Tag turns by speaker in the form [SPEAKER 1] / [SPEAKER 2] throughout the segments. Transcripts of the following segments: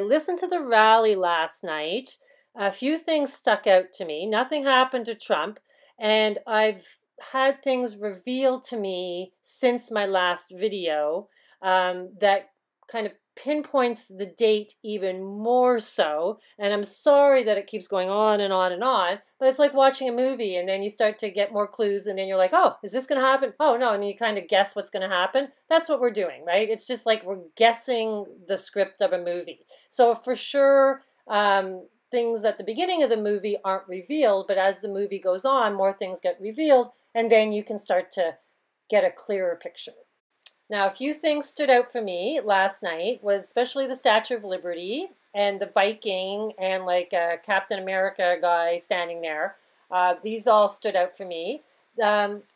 [SPEAKER 1] I listened to the rally last night. A few things stuck out to me. Nothing happened to Trump, and I've had things revealed to me since my last video that kind of pinpoints the date even more so. And I'm sorry that it keeps going on and on and on, but it's like watching a movie and then you start to get more clues and then you're like, oh, is this going to happen? Oh, no. And you kind of guess what's going to happen. That's what we're doing, right? It's just like we're guessing the script of a movie. So for sure, things at the beginning of the movie aren't revealed, but as the movie goes on, more things get revealed, and then you can start to get a clearer picture. Now, a few things stood out for me last night, was especially the Statue of Liberty and the Viking and like a Captain America guy standing there. These all stood out for me.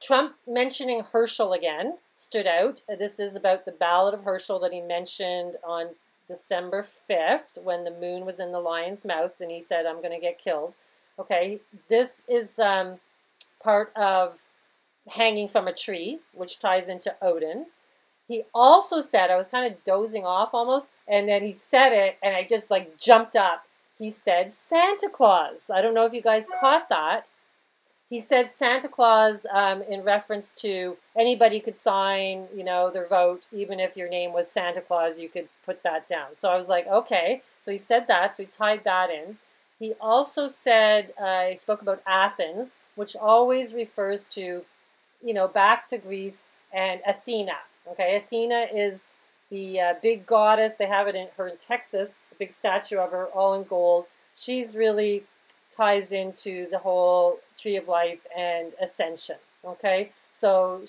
[SPEAKER 1] Trump mentioning Herschel again stood out. This is about the Ballad of Herschel that he mentioned on December 5th when the moon was in the lion's mouth and he said, I'm going to get killed. Okay, this is part of hanging from a tree, which ties into Odin. He also said, I was kind of dozing off almost, and then he said it, and I just like jumped up. He said Santa Claus. I don't know if you guys caught that. He said Santa Claus in reference to anybody could sign, you know, their vote. Even if your name was Santa Claus, you could put that down. So I was like, okay. So he said that, so he tied that in. He also said, he spoke about Athens, which always refers to, you know, back to Greece and Athena. Okay, Athena is the big goddess. They have it in Texas, a big statue of her, all in gold. She's really ties into the whole Tree of Life and Ascension. Okay, so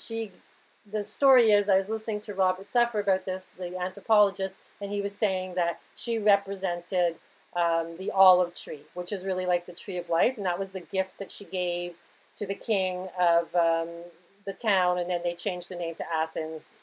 [SPEAKER 1] the story is, I was listening to Robert Seffer about this, the anthropologist, and he was saying that she represented the olive tree, which is really like the Tree of Life, and that was the gift that she gave to the king of the town, and then they changed the name to Athens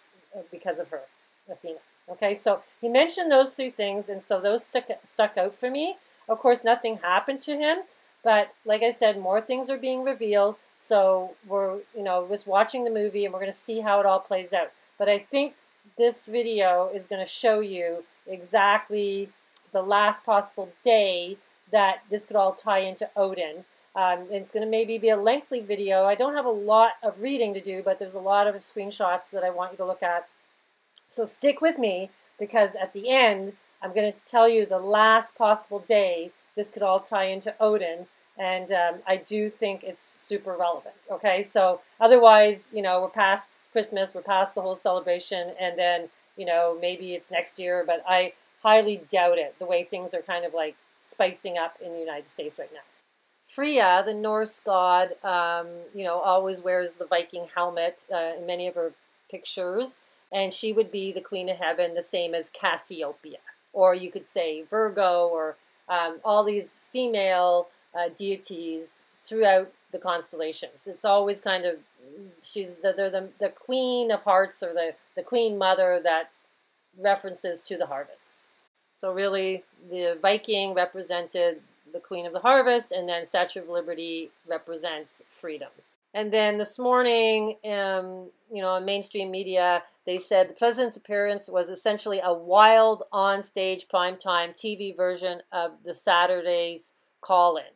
[SPEAKER 1] because of her, Athena. Okay, so he mentioned those three things, and so those stuck out for me. Of course, nothing happened to him, but like I said, more things are being revealed, so we're, you know, just watching the movie, and we're going to see how it all plays out. But I think this video is going to show you exactly the last possible day that this could all tie into Odin. It's going to maybe be a lengthy video. I don't have a lot of reading to do, but there's a lot of screenshots that I want you to look at. So stick with me, because at the end, I'm going to tell you the last possible day this could all tie into Odin, and I do think it's super relevant. Okay, so otherwise, you know, we're past Christmas, we're past the whole celebration, and then, you know, maybe it's next year, but I highly doubt it, the way things are kind of like spicing up in the United States right now. Freya, the Norse god, you know, always wears the Viking helmet in many of her pictures, and she would be the Queen of Heaven, the same as Cassiopeia, or you could say Virgo, or all these female deities throughout the constellations. It's always kind of, they're the Queen of Hearts, or the Queen Mother that references to the harvest. So really, the Viking represented the Queen of the Harvest, and then Statue of Liberty represents freedom. And then this morning, you know, on mainstream media, they said the president's appearance was essentially a wild on-stage primetime TV version of the Saturday's call-in.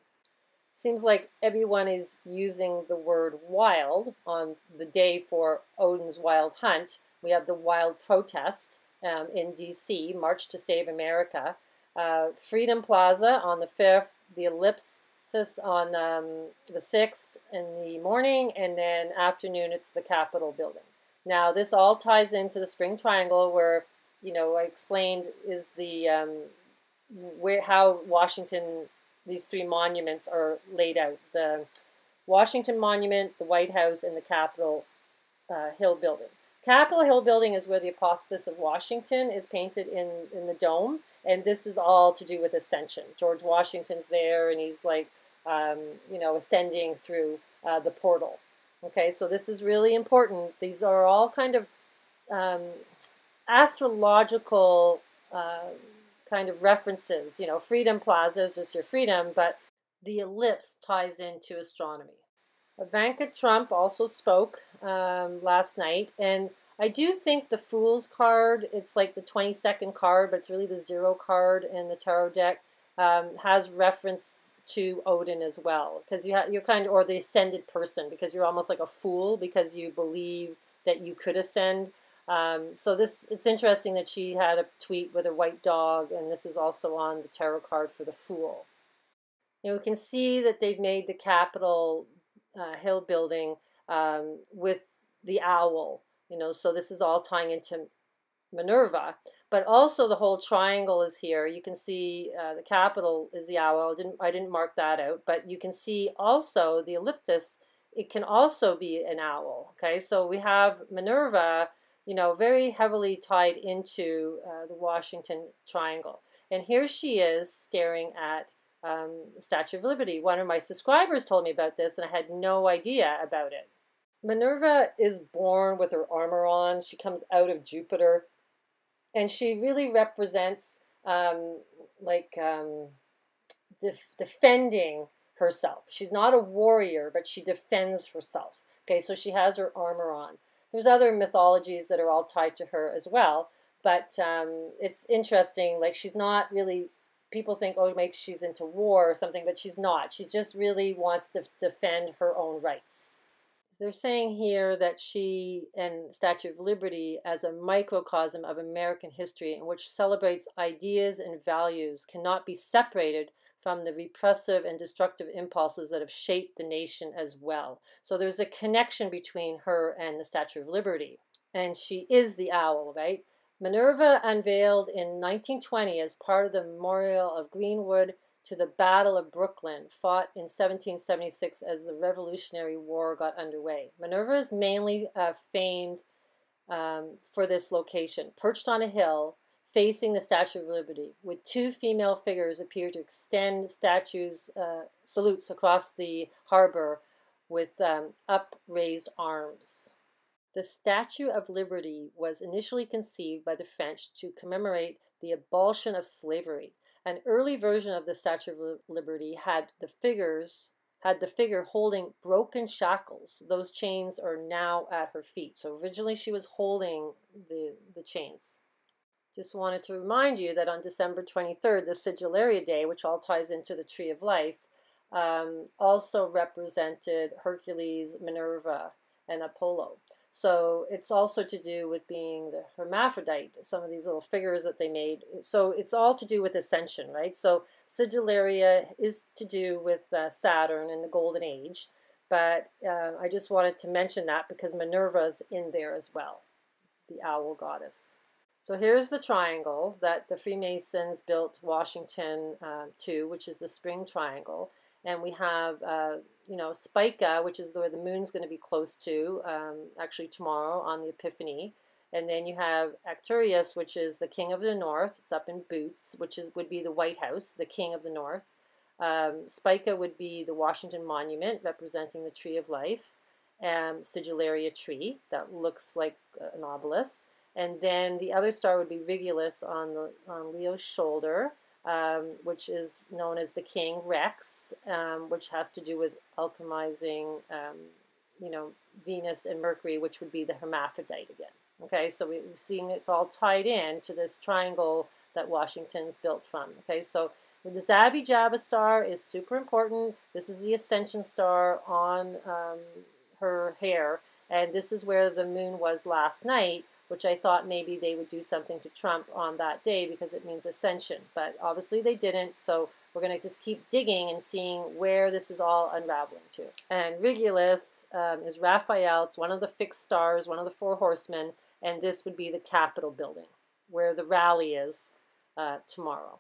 [SPEAKER 1] Seems like everyone is using the word wild on the day for Odin's Wild Hunt. We have the Wild Protest in D.C., March to Save America. Freedom Plaza on the 5th, the Ellipse on the 6th in the morning, and then afternoon it's the Capitol building. Now this all ties into the Spring Triangle, where, you know, I explained is the how Washington, these three monuments are laid out: the Washington Monument, the White House, and the Capitol Hill building. Capitol Hill building is where the apotheosis of Washington is painted in the dome, and this is all to do with Ascension. George Washington's there, and he's like, you know, ascending through the portal. Okay, so this is really important. These are all kind of astrological kind of references. You know, Freedom Plaza is just your freedom, but the ellipse ties into astronomy. Ivanka Trump also spoke last night, and I do think the Fool's card, it's like the 22nd card, but it's really the 0 card in the tarot deck, has reference to Odin as well, because you're kind of, or the ascended person, because you're almost like a fool because you believe that you could ascend. So it's interesting that she had a tweet with a white dog, and this is also on the tarot card for the Fool. You know, we can see that they've made the Capitol Hill building with the owl. You know, so this is all tying into Minerva, but also the whole triangle is here. You can see the capital is the owl. I didn't mark that out, but you can see also the elliptis. It can also be an owl. Okay, so we have Minerva, you know, very heavily tied into the Washington Triangle, and here she is staring at the Statue of Liberty. One of my subscribers told me about this, and I had no idea about it. Minerva is born with her armor on. She comes out of Jupiter, and she really represents defending herself. She's not a warrior, but she defends herself. Okay, so she has her armor on. There's other mythologies that are all tied to her as well, but it's interesting. Like, she's not really, people think, oh, maybe she's into war or something, but she's not. She just really wants to defend her own rights. They're saying here that she and Statue of Liberty as a microcosm of American history in which celebrates ideas and values cannot be separated from the repressive and destructive impulses that have shaped the nation as well. So there's a connection between her and the Statue of Liberty. And she is the owl, right? Minerva unveiled in 1920 as part of the memorial of Greenwood to the Battle of Brooklyn, fought in 1776 as the Revolutionary War got underway. Minerva is mainly famed for this location, perched on a hill facing the Statue of Liberty, with two female figures appear to extend salutes across the harbor with upraised arms. The Statue of Liberty was initially conceived by the French to commemorate the abolition of slavery. An early version of the Statue of Liberty had the figure holding broken shackles. Those chains are now at her feet. So originally she was holding the chains. Just wanted to remind you that on December 23rd, the Sigillaria Day, which all ties into the Tree of Life, also represented Hercules, Minerva, and Apollo. So it's also to do with being the hermaphrodite, some of these little figures that they made. So it's all to do with Ascension, right? So Sigillaria is to do with Saturn and the Golden Age. But I just wanted to mention that because Minerva's in there as well, the owl goddess. So here's the triangle that the Freemasons built Washington to, which is the spring triangle. And we have, Spica, which is where the moon's going to be close to, actually tomorrow on the Epiphany. And then you have Aquarius, which is the king of the north. It's up in Boots, which would be the White House, the king of the north. Spica would be the Washington Monument, representing the Tree of Life. Sigillaria tree, that looks like an obelisk. And then the other star would be Regulus on Leo's shoulder. Which is known as the King Rex, which has to do with alchemizing, Venus and Mercury, which would be the hermaphrodite again. Okay, so we're seeing it's all tied in to this triangle that Washington's built from. Okay, so the Zavi Java star is super important. This is the Ascension star on her hair, and this is where the moon was last night, which I thought maybe they would do something to Trump on that day because it means Ascension. But obviously they didn't, so we're going to just keep digging and seeing where this is all unraveling to. And Regulus is Raphael. It's one of the fixed stars, one of the four horsemen, and this would be the Capitol building, where the rally is tomorrow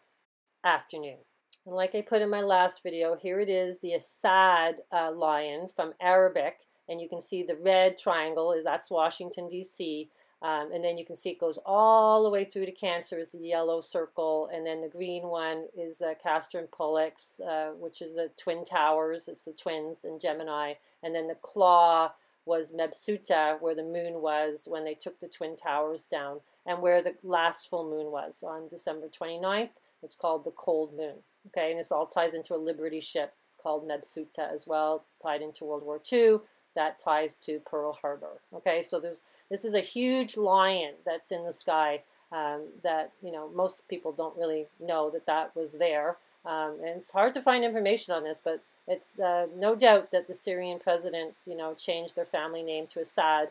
[SPEAKER 1] afternoon. And like I put in my last video, here it is, the Assad lion from Arabic, and you can see the red triangle, that's Washington, D.C., and then you can see it goes all the way through to Cancer is the yellow circle, and then the green one is Castor and Pollux, which is the Twin Towers. It's the twins in Gemini. And then the claw was Medusa, where the moon was when they took the Twin Towers down, and where the last full moon was on December 29th. It's called the cold moon. Okay, and this all ties into a Liberty ship called Medusa as well, tied into World War II. that ties to Pearl Harbor. Okay, so this is a huge lion that's in the sky that, you know, most people don't really know that was there. And it's hard to find information on this, but it's no doubt that the Syrian president, you know, changed their family name to Assad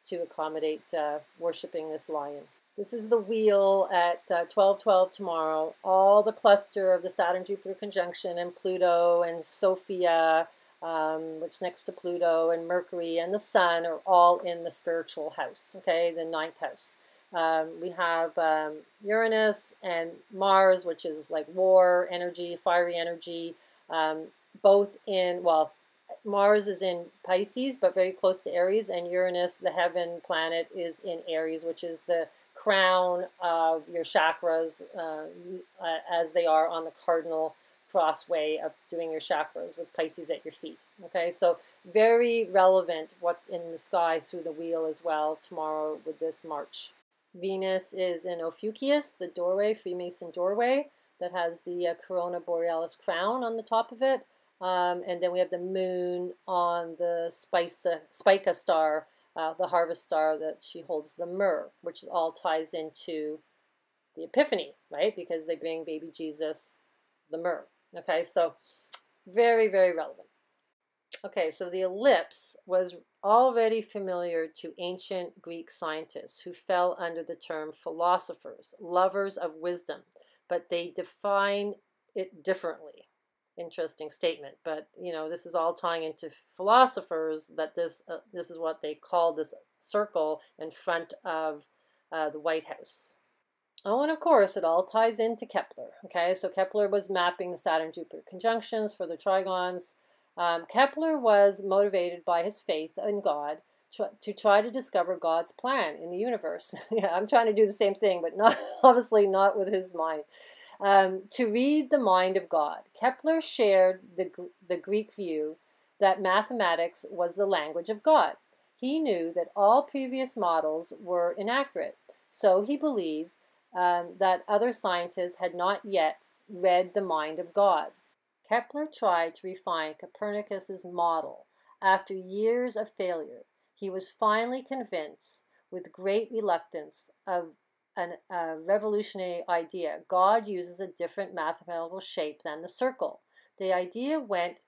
[SPEAKER 1] to accommodate worshiping this lion. This is the wheel at 12:12 tomorrow. All the cluster of the Saturn-Jupiter conjunction and Pluto and Sophia, which is next to Pluto, and Mercury and the Sun are all in the spiritual house, okay, the 9th house. We have Uranus and Mars, which is like war energy, fiery energy, both in, well, Mars is in Pisces, but very close to Aries, and Uranus, the heaven planet, is in Aries, which is the crown of your chakras as they are on the cardinal crossway of doing your chakras with Pisces at your feet. Okay, so very relevant what's in the sky through the wheel as well tomorrow with this March. Venus is in Ophiuchus, the doorway, Freemason doorway, that has the Corona Borealis crown on the top of it. And then we have the moon on the Spica star, the harvest star that she holds the myrrh, which all ties into the Epiphany, right? Because they bring baby Jesus the myrrh. Okay, so very, very relevant. Okay, so the ellipse was already familiar to ancient Greek scientists who fell under the term philosophers, lovers of wisdom, but they define it differently. Interesting statement, but you know, this is all tying into philosophers, that this is what they call this circle in front of the White House. Oh, and of course it all ties into Kepler. Okay, so Kepler was mapping the Saturn-Jupiter conjunctions for the trigons. Kepler was motivated by his faith in God to try to discover God's plan in the universe. Yeah, I'm trying to do the same thing, but not obviously not with his mind. To read the mind of God. Kepler shared the Greek view that mathematics was the language of God. He knew that all previous models were inaccurate, so he believed that other scientists had not yet read the mind of God. Kepler tried to refine Copernicus's model. After years of failure, he was finally convinced, with great reluctance, of a revolutionary idea. God uses a different mathematical shape than the circle. The idea went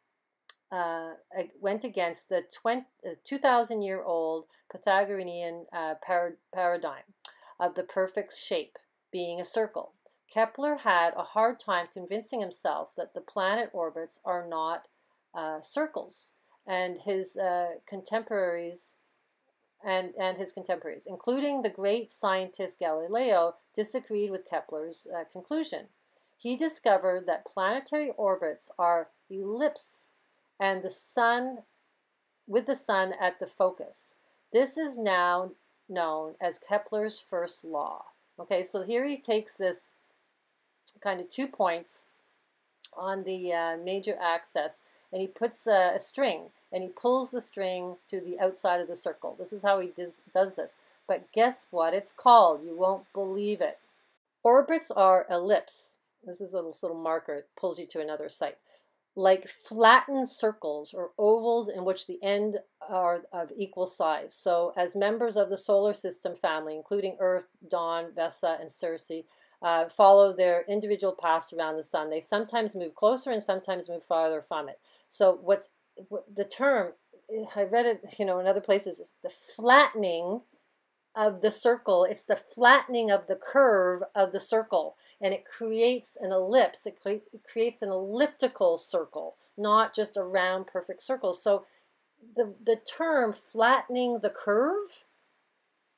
[SPEAKER 1] against the 2,000-year-old Pythagorean paradigm of the perfect shape being a circle. Kepler had a hard time convincing himself that the planet orbits are not circles, and his contemporaries, including the great scientist Galileo, disagreed with Kepler's conclusion. He discovered that planetary orbits are ellipses, and the sun, with the sun at the focus. This is now known as Kepler's first law. Okay, so here he takes this kind of 2 points on the major axis, and he puts a string, and he pulls the string to the outside of the circle. This is how he does this. But guess what it's called? You won't believe it. Orbits are ellipse. This is a little marker. It pulls you to another site. Like flattened circles or ovals in which the ends are of equal size. So as members of the solar system family, including Earth, Dawn, Vesta, and Circe, follow their individual paths around the sun, they sometimes move closer and sometimes move farther from it. So the term, I read it, you know, in other places, is the flattening of the circle. It's the flattening of the curve of the circle, and it creates an ellipse. It creates an elliptical circle, not just a round perfect circle. So the term flattening the curve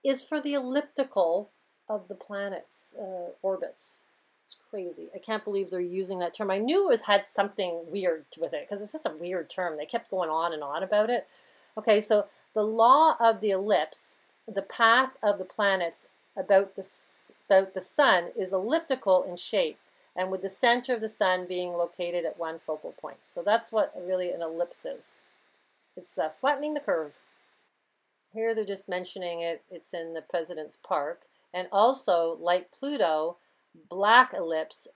[SPEAKER 1] is for the elliptical of the planet's orbits. It's crazy. I can't believe they're using that term. I knew it had something weird with it because it was just a weird term. They kept going on and on about it. Okay, so the law of the ellipse, the path of the planets about the sun, is elliptical in shape, and with the center of the sun being located at one focal point. So that's what really an ellipse is. It's flattening the curve. Here they're just mentioning it. It's in the President's Park. And also, like Pluto, black ellipse,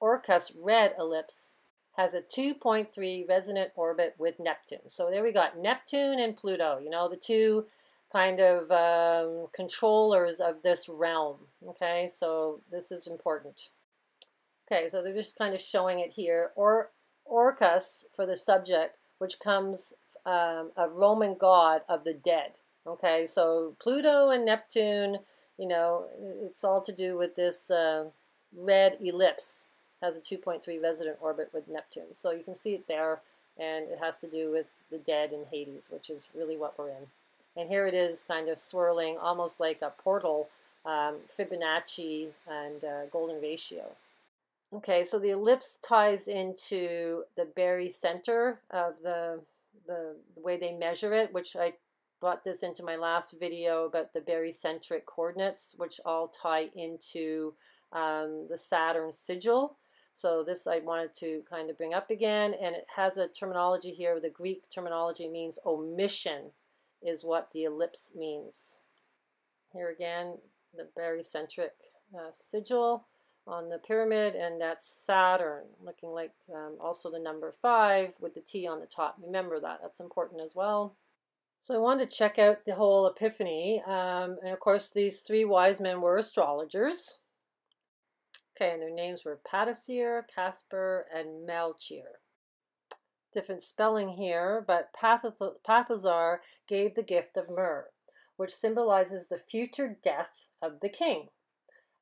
[SPEAKER 1] Orcus red ellipse, has a 2.3 resonant orbit with Neptune. So there we got Neptune and Pluto, you know, the two kind of controllers of this realm. Okay, so this is important. Okay, so they're just kind of showing it here. Orcus for the subject, which comes a Roman god of the dead. Okay, so Pluto and Neptune, you know, it's all to do with this red ellipse. Has a 2.3 resident orbit with Neptune. So you can see it there, and it has to do with the dead in Hades, which is really what we're in. And here it is kind of swirling, almost like a portal, Fibonacci and golden ratio. Okay, so the ellipse ties into the barycenter of the way they measure it, which I brought this into my last video about the barycentric coordinates, which all tie into the Saturn sigil. So this I wanted to kind of bring up again, and it has a terminology here. The Greek terminology means omission is what the ellipse means. Here again, the barycentric sigil on the pyramid, and that's Saturn, looking like also the number 5 with the T on the top. Remember that, that's important as well. So I wanted to check out the whole Epiphany, and of course these 3 wise men were astrologers. Okay, and their names were Patazir, Casper, and Melchior. Different spelling here, but Pathazar gave the gift of myrrh, which symbolizes the future death of the king,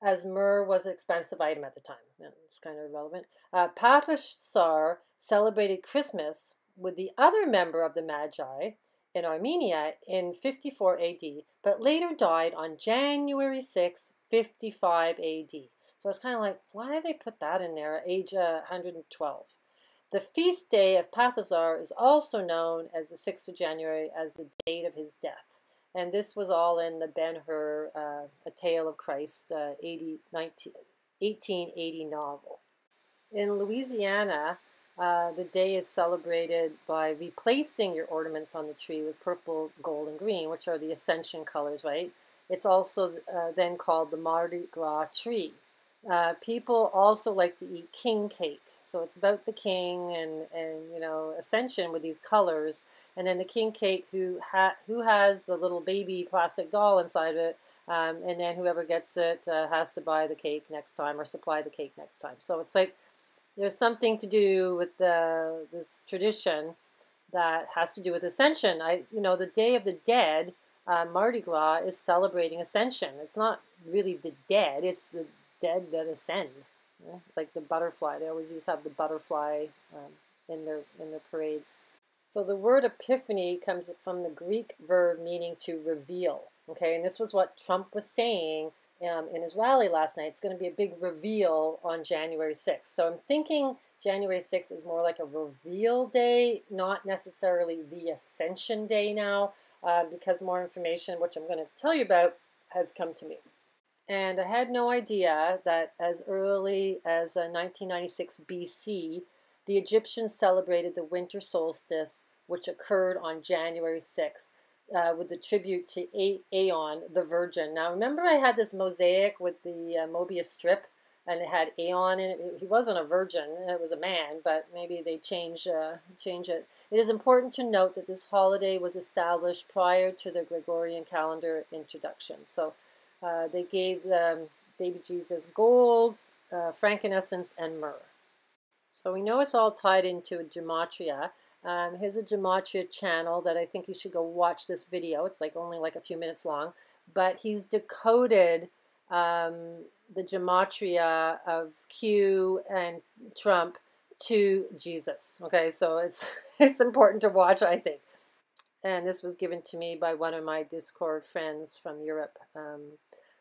[SPEAKER 1] as myrrh was an expensive item at the time. It's kind of irrelevant. Pathazar celebrated Christmas with the other member of the Magi in Armenia in 54 AD, but later died on January 6, 55 AD. So it's kind of like, why did they put that in there at age 112? The feast day of Pathazar is also known as the 6th of January as the date of his death. And this was all in the Ben-Hur, A Tale of Christ, 1880 novel. In Louisiana, the day is celebrated by replacing your ornaments on the tree with purple, gold, and green, which are the Ascension colors, right? It's also then called the Mardi Gras tree. People also like to eat king cake. So it's about the king and you know, Ascension with these colors. And then the king cake who has the little baby plastic doll inside of it. And then whoever gets it has to buy the cake next time or supply the cake next time. So it's like there's something to do with this tradition that has to do with Ascension. You know, the Day of the Dead, Mardi Gras, is celebrating Ascension. It's not really the dead, it's the dead that ascend, you know? Like the butterfly. They always used to have the butterfly in their parades. So the word epiphany comes from the Greek verb meaning to reveal. Okay, and this was what Trump was saying in his rally last night. It's going to be a big reveal on January 6th. So I'm thinking January 6th is more like a reveal day, not necessarily the Ascension day now, because more information, which I'm going to tell you about, has come to me. And I had no idea that as early as 1996 BC, the Egyptians celebrated the winter solstice, which occurred on January 6th, with the tribute to Aeon, the Virgin. Now, remember I had this mosaic with the Mobius strip, and it had Aeon in it. He wasn't a virgin, it was a man, but maybe they change it. It is important to note that this holiday was established prior to the Gregorian calendar introduction. So they gave baby Jesus gold, frankincense, and myrrh. So we know it's all tied into a gematria. Here's a gematria channel that I think you should go watch this video. It's like only like a few minutes long. But he's decoded the gematria of Q and Trump to Jesus. Okay, so it's important to watch, I think. And this was given to me by one of my Discord friends from Europe,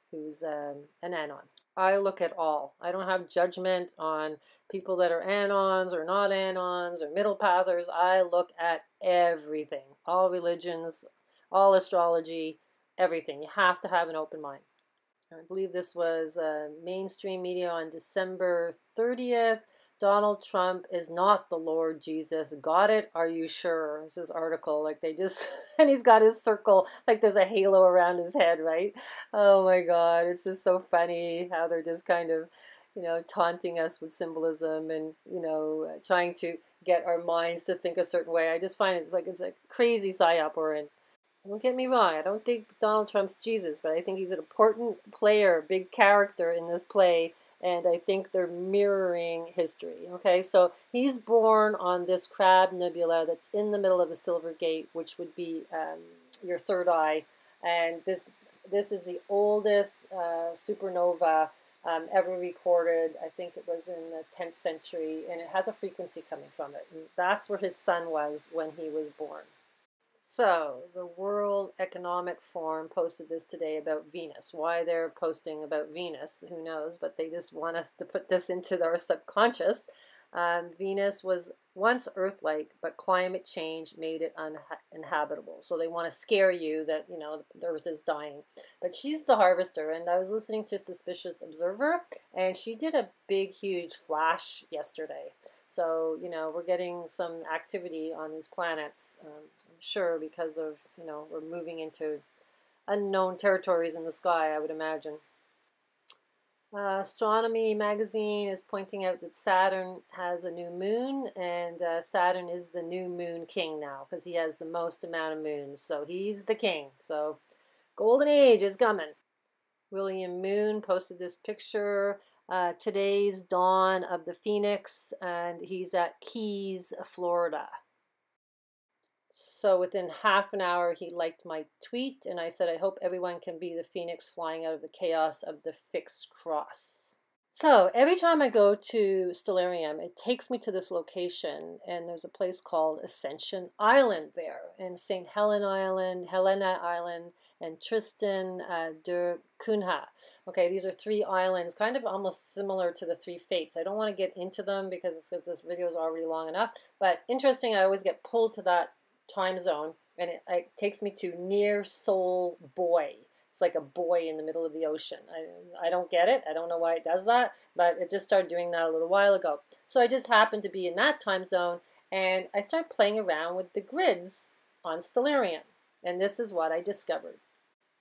[SPEAKER 1] who's an Anon. I look at all. I don't have judgment on people that are Anons or not Anons or middle pathers. I look at everything, all religions, all astrology, everything. You have to have an open mind. I believe this was mainstream media on December 30th. Donald Trump is not the Lord Jesus. Got it? Are you sure? It's this article. Like they just, and he's got his circle, like there's a halo around his head, right? Oh my God. It's just so funny how they're just kind of, you know, taunting us with symbolism and, you know, trying to get our minds to think a certain way. I just find it's a crazy psyop we're in. Don't get me wrong, I don't think Donald Trump's Jesus, but I think he's an important player, big character in this play, and I think they're mirroring history. Okay, so he's born on this Crab Nebula that's in the middle of the Silver Gate, which would be your third eye, and this is the oldest supernova ever recorded. I think it was in the 10th century, and it has a frequency coming from it. And that's where his sun was when he was born. So, the World Economic Forum posted this today about Venus. Why they're posting about Venus, who knows, but they just want us to put this into our subconscious. Venus was once Earth-like, but climate change made it uninhabitable. So they want to scare you that, you know, the Earth is dying. But she's the harvester, and I was listening to Suspicious Observer, and she did a big, huge flash yesterday. So, you know, we're getting some activity on these planets, I'm sure, because of, you know, we're moving into unknown territories in the sky, I would imagine. Astronomy magazine is pointing out that Saturn has a new moon, and Saturn is the new moon king now because he has the most amount of moons. So he's the king. So golden age is coming. William Moon posted this picture. Today's dawn of the Phoenix, and he's at Keys, Florida. So within half an hour, he liked my tweet, and I said, I hope everyone can be the phoenix flying out of the chaos of the fixed cross. So every time I go to Stellarium, it takes me to this location, and there's a place called Ascension Island there, and St. Helena Island, and Tristan de Cunha. Okay, these are three islands, kind of almost similar to the three fates. I don't want to get into them because this video is already long enough, but interesting, I always get pulled to that time zone, and it takes me to Near Soul Buoy. It's like a buoy in the middle of the ocean. I don't get it. I don't know why it does that, but it just started doing that a little while ago. So I just happened to be in that time zone, and I started playing around with the grids on Stellarium, and this is what I discovered.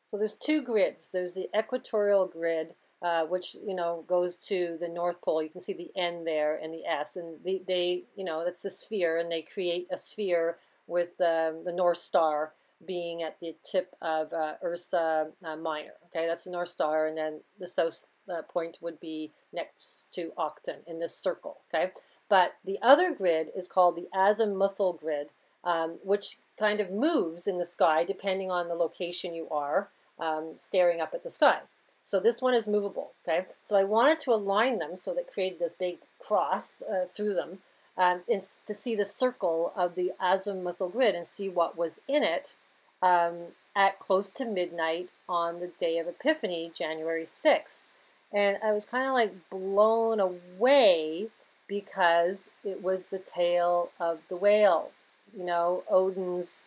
[SPEAKER 1] So there's two grids. There's the Equatorial Grid, which, you know, goes to the North Pole. You can see the N there and the S, and they you know, that's the sphere, and they create a sphere with the North Star being at the tip of Ursa Minor. Okay, that's the North Star, and then the south point would be next to Octon in this circle. Okay, but the other grid is called the azimuthal grid, which kind of moves in the sky depending on the location you are staring up at the sky. So this one is movable. Okay, so I wanted to align them so that created this big cross through them. And to see the circle of the azimuthal grid and see what was in it at close to midnight on the day of Epiphany, January 6th. And I was kind of like blown away because it was the tail of the whale, you know, Odin's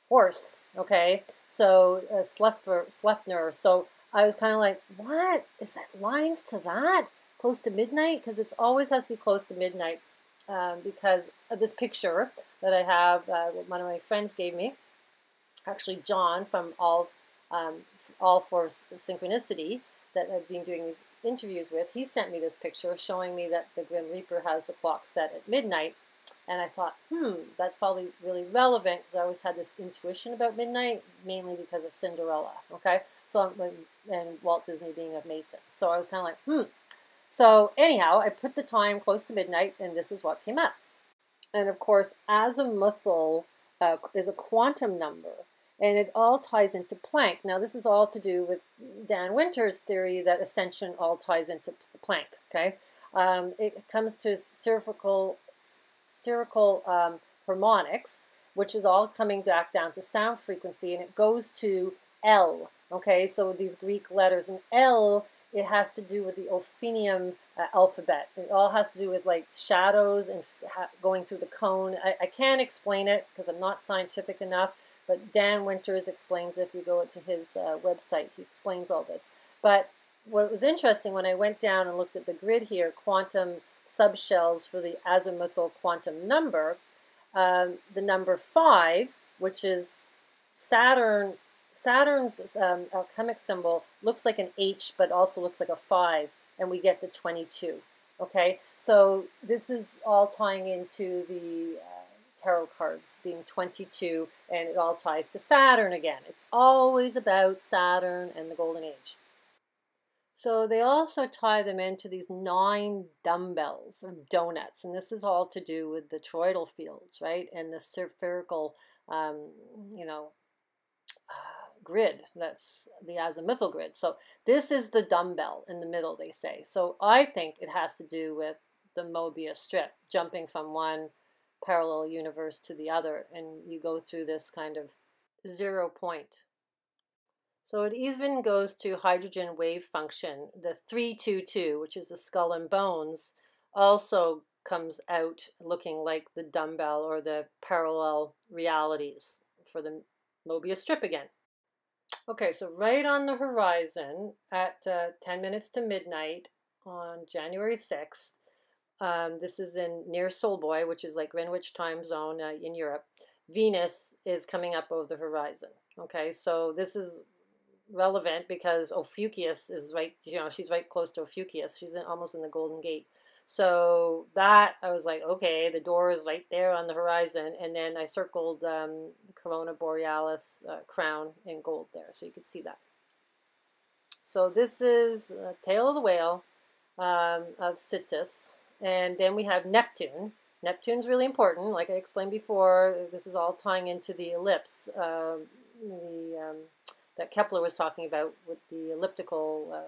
[SPEAKER 1] horse, okay? So Sleipnir. So I was kind of like, what? Is that lines to that? Close to midnight? Because it always has to be close to midnight. Because of this picture that I have, one of my friends gave me, actually John from All for Synchronicity, that I've been doing these interviews with, he sent me this picture showing me that the Grim Reaper has the clock set at midnight, and I thought, that's probably really relevant because I always had this intuition about midnight, mainly because of Cinderella, okay? So, and Walt Disney being a Mason. So I was kind of like, So anyhow, I put the time close to midnight, and this is what came up. And of course, azimuthal is a quantum number, and it all ties into Planck. Now, this is all to do with Dan Winter's theory that Ascension all ties into Planck, okay? It comes to spherical harmonics, which is all coming back down to sound frequency, and it goes to L, okay? So these Greek letters, and L, it has to do with the Ophanium alphabet. It all has to do with like shadows and going through the cone. I can't explain it because I'm not scientific enough, but Dan Winters explains it. If you go to his website, he explains all this. But what was interesting when I went down and looked at the grid here, quantum subshells for the azimuthal quantum number, the number 5, which is Saturn's alchemic symbol, looks like an H, but also looks like a 5. and we get the 22. Okay, so this is all tying into the tarot cards being 22, and it all ties to Saturn again. It's always about Saturn and the Golden Age. So they also tie them into these 9 dumbbells or donuts, and this is all to do with the toroidal fields, right? And the spherical, you know, grid. That's the azimuthal grid. So this is the dumbbell in the middle, they say. So I think it has to do with the Mobius strip, jumping from one parallel universe to the other, and you go through this kind of 0 point. So it even goes to hydrogen wave function. The 322, which is the skull and bones, also comes out looking like the dumbbell or the parallel realities for the Mobius strip again. Okay, so right on the horizon at 10 minutes to midnight on January 6th, this is in near Solboy, which is like Greenwich time zone in Europe, Venus is coming up over the horizon. Okay, so this is relevant because Ophiuchus is right, you know, she's right close to Ophiuchus. She's almost in the Golden Gate. So that, I was like, okay, the door is right there on the horizon. And then I circled the Corona Borealis crown in gold there, so you could see that. So this is Tail of the Whale of Citus. And then we have Neptune. Neptune's really important. Like I explained before, this is all tying into the ellipse, that Kepler was talking about with the elliptical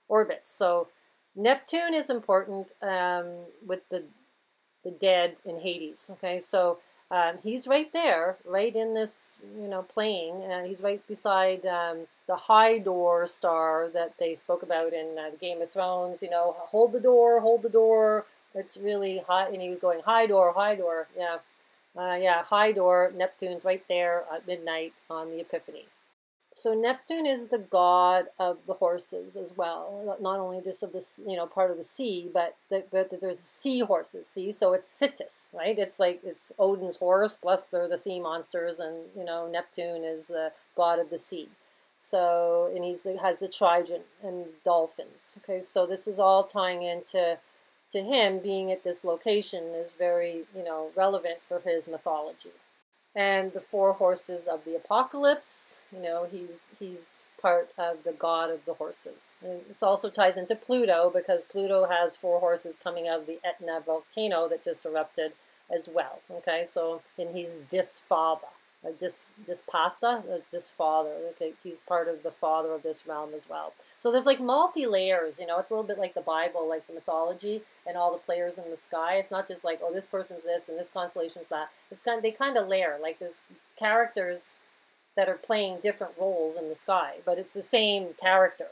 [SPEAKER 1] orbits. So Neptune is important with the dead in Hades. Okay, so he's right there, right in this, you know, plane. He's right beside the High Door star that they spoke about in the Game of Thrones. You know, hold the door, hold the door. It's really hot, and he was going high door, yeah, yeah, High Door. Neptune's right there at midnight on the Epiphany. So Neptune is the god of the horses as well, not only just of this, you know, part of the sea, but there's sea horses. See, so it's Citus, right? It's like it's Odin's horse, plus they're the sea monsters, and you know Neptune is the god of the sea. So and has the Triton and dolphins. Okay, so this is all tying into him being at this location is very, you know, relevant for his mythology. And the 4 horses of the apocalypse, you know, he's part of the god of the horses. And it also ties into Pluto because Pluto has 4 horses coming out of the Etna volcano that just erupted as well. Okay, so and he's Disfatha, Dispatha, Disfather. Okay, he's part of the father of this realm as well. So there's like multi-layers, you know, it's a little bit like the Bible, like the mythology and all the players in the sky. It's not just like, oh, this person's this and this constellation's that. It's kind of, they kind of layer, like there's characters that are playing different roles in the sky, but it's the same character.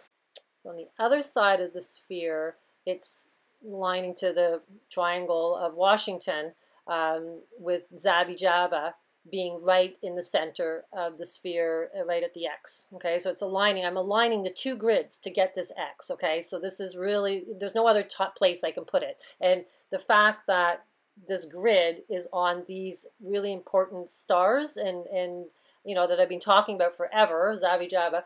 [SPEAKER 1] So on the other side of the sphere, it's lining to the triangle of Washington with Zabijaba being right in the center of the sphere, right at the X. Okay, so it's aligning. I'm aligning the 2 grids to get this X. Okay, so this is really, there's no other place I can put it. And the fact that this grid is on these really important stars and you know, that I've been talking about forever, Zabijaba,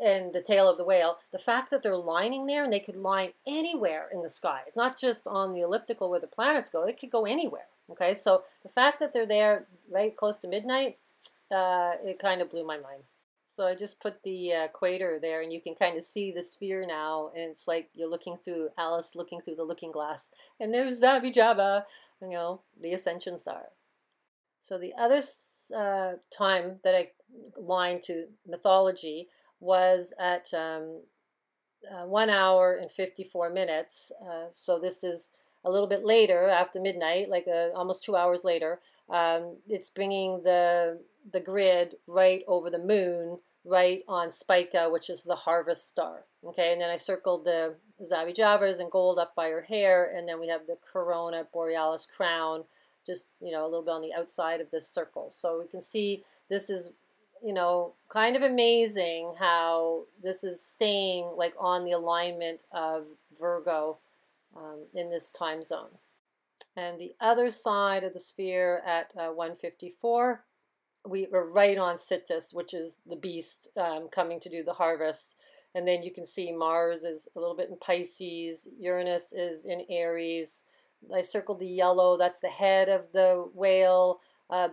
[SPEAKER 1] and the tail of the whale, the fact that they're lining there and they could line anywhere in the sky, not just on the elliptical where the planets go, it could go anywhere. Okay, so the fact that they're there right close to midnight, it kind of blew my mind. So I just put the equator there, and you can kind of see the sphere now, and it's like you're looking through Alice looking through the looking glass, and there's Zabijaba, you know, the Ascension star. So the other time that I lined to mythology was at 1 hour and 54 minutes. So this is a little bit later, after midnight, like almost 2 hours later. It's bringing the grid right over the moon, right on Spica, which is the harvest star. Okay, and then I circled the Zabijavas in gold up by her hair, and then we have the Corona Borealis crown, just, you know, a little bit on the outside of this circle. So we can see this is, you know, kind of amazing how this is staying like on the alignment of Virgo in this time zone. And the other side of the sphere at 154, we were right on Citus, which is the beast coming to do the harvest. And then you can see Mars is a little bit in Pisces, Uranus is in Aries. I circled the yellow, that's the head of the whale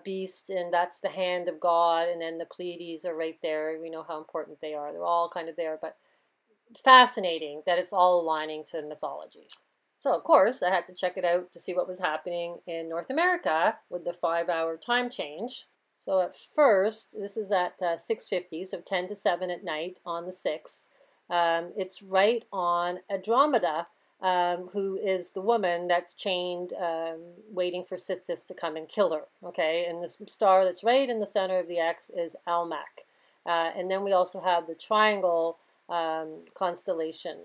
[SPEAKER 1] beast, and that's the hand of God, and then the Pleiades are right there. We know how important they are. They're all kind of there, but fascinating that it's all aligning to mythology. So, of course, I had to check it out to see what was happening in North America with the 5-hour time change. So at first, this is at 6:50, so 10 to 7 at night on the 6th. It's right on Andromeda, who is the woman that's chained, waiting for Sithis to come and kill her. Okay, and the star that's right in the center of the X is Almach. And then we also have the triangle constellation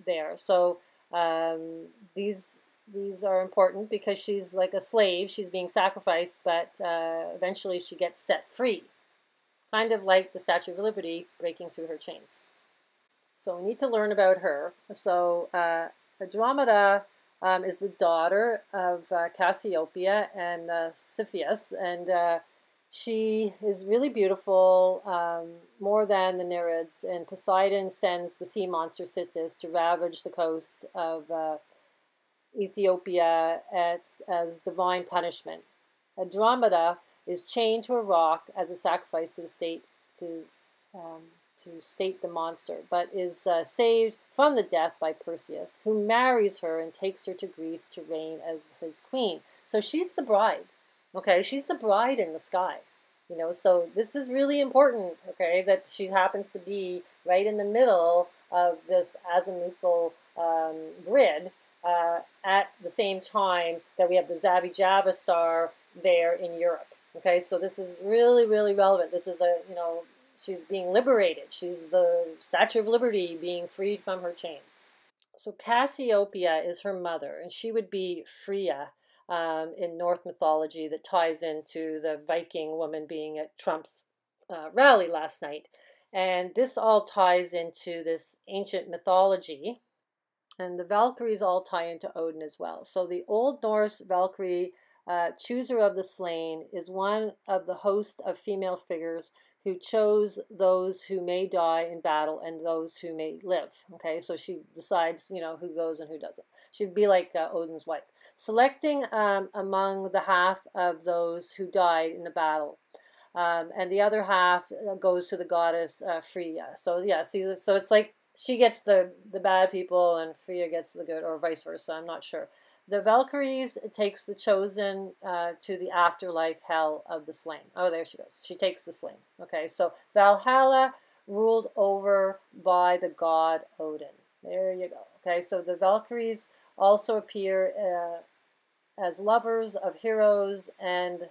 [SPEAKER 1] there. So these are important because she's like a slave. She's being sacrificed, but eventually she gets set free. Kind of like the Statue of Liberty breaking through her chains. So we need to learn about her. So Andromeda is the daughter of Cassiopeia and Cepheus, and she is really beautiful, more than the Nereids, and Poseidon sends the sea monster Sithis to ravage the coast of Ethiopia as divine punishment. Andromeda is chained to a rock as a sacrifice to the state to state the monster, but is saved from the death by Perseus, who marries her and takes her to Greece to reign as his queen. So she's the bride. Okay, she's the bride in the sky. You know, so this is really important, okay, that she happens to be right in the middle of this azimuthal grid at the same time that we have the Zabijava star there in Europe. Okay, so this is really, really relevant. This is she's being liberated. She's the Statue of Liberty being freed from her chains. So Cassiopeia is her mother, and she would be Freya in Norse mythology, that ties into the Viking woman being at Trump's rally last night. And this all ties into this ancient mythology. And the Valkyries all tie into Odin as well. So the Old Norse Valkyrie, chooser of the slain, is one of the host of female figures who chose those who may die in battle and those who may live. Okay, so she decides, who goes and who doesn't. She'd be like Odin's wife, selecting among the half of those who died in the battle. And the other half goes to the goddess Freya. So yeah, so it's like she gets the bad people and Freya gets the good, or vice versa. I'm not sure. The Valkyries takes the chosen to the afterlife hell of the slain. Oh, there she goes. She takes the slain. Okay, so Valhalla ruled over by the god Odin. There you go. Okay, so the Valkyries also appear as lovers of heroes and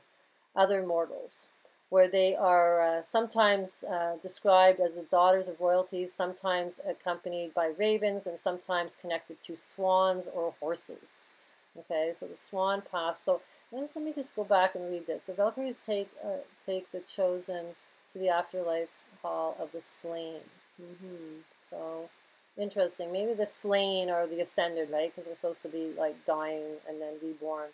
[SPEAKER 1] other mortals, where they are sometimes described as the daughters of royalty, sometimes accompanied by ravens, and sometimes connected to swans or horses. Okay, so the Swan Path. So let me just go back and read this. The Valkyries take the chosen to the afterlife hall of the slain. So interesting. Maybe the slain are the ascended, right? Because we're supposed to be like dying and then reborn.